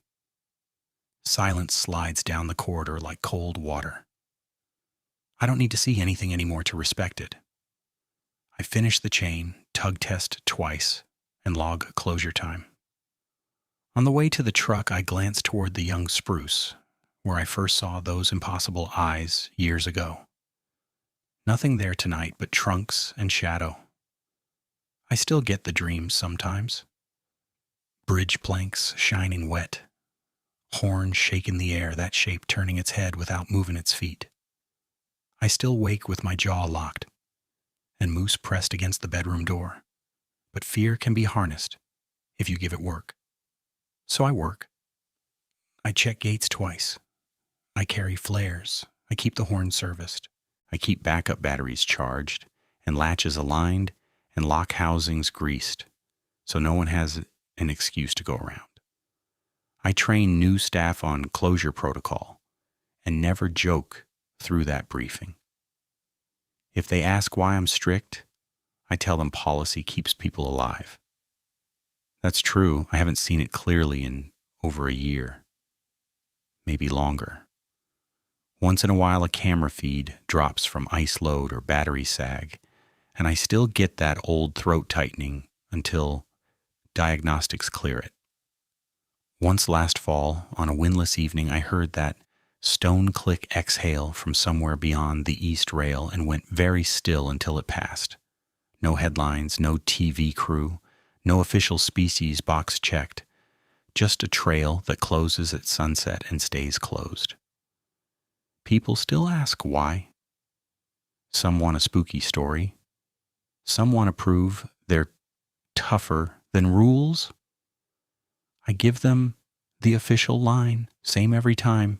Silence slides down the corridor like cold water. I don't need to see anything anymore to respect it. I finish the chain, tug test twice, and log closure time. On the way to the truck, I glance toward the young spruce, where I first saw those impossible eyes years ago. Nothing there tonight but trunks and shadow. I still get the dreams sometimes. Bridge planks shining wet. Horn shake in the air, that shape turning its head without moving its feet. I still wake with my jaw locked and moose pressed against the bedroom door. But fear can be harnessed if you give it work. So I work. I check gates twice. I carry flares. I keep the horn serviced. I keep backup batteries charged and latches aligned and lock housings greased so no one has an excuse to go around. I train new staff on closure protocol and never joke through that briefing. If they ask why I'm strict, I tell them policy keeps people alive. That's true. I haven't seen it clearly in over a year, maybe longer. Once in a while, a camera feed drops from ice load or battery sag, and I still get that old throat tightening until diagnostics clear it. Once last fall, on a windless evening, I heard that stone-click exhale from somewhere beyond the east rail and went very still until it passed. No headlines, no TV crew, no official species box checked, just a trail that closes at sunset and stays closed. People still ask why. Some want a spooky story. Some want to prove they're tougher than rules. I give them the official line, same every time.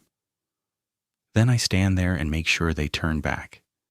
Then I stand there and make sure they turn back.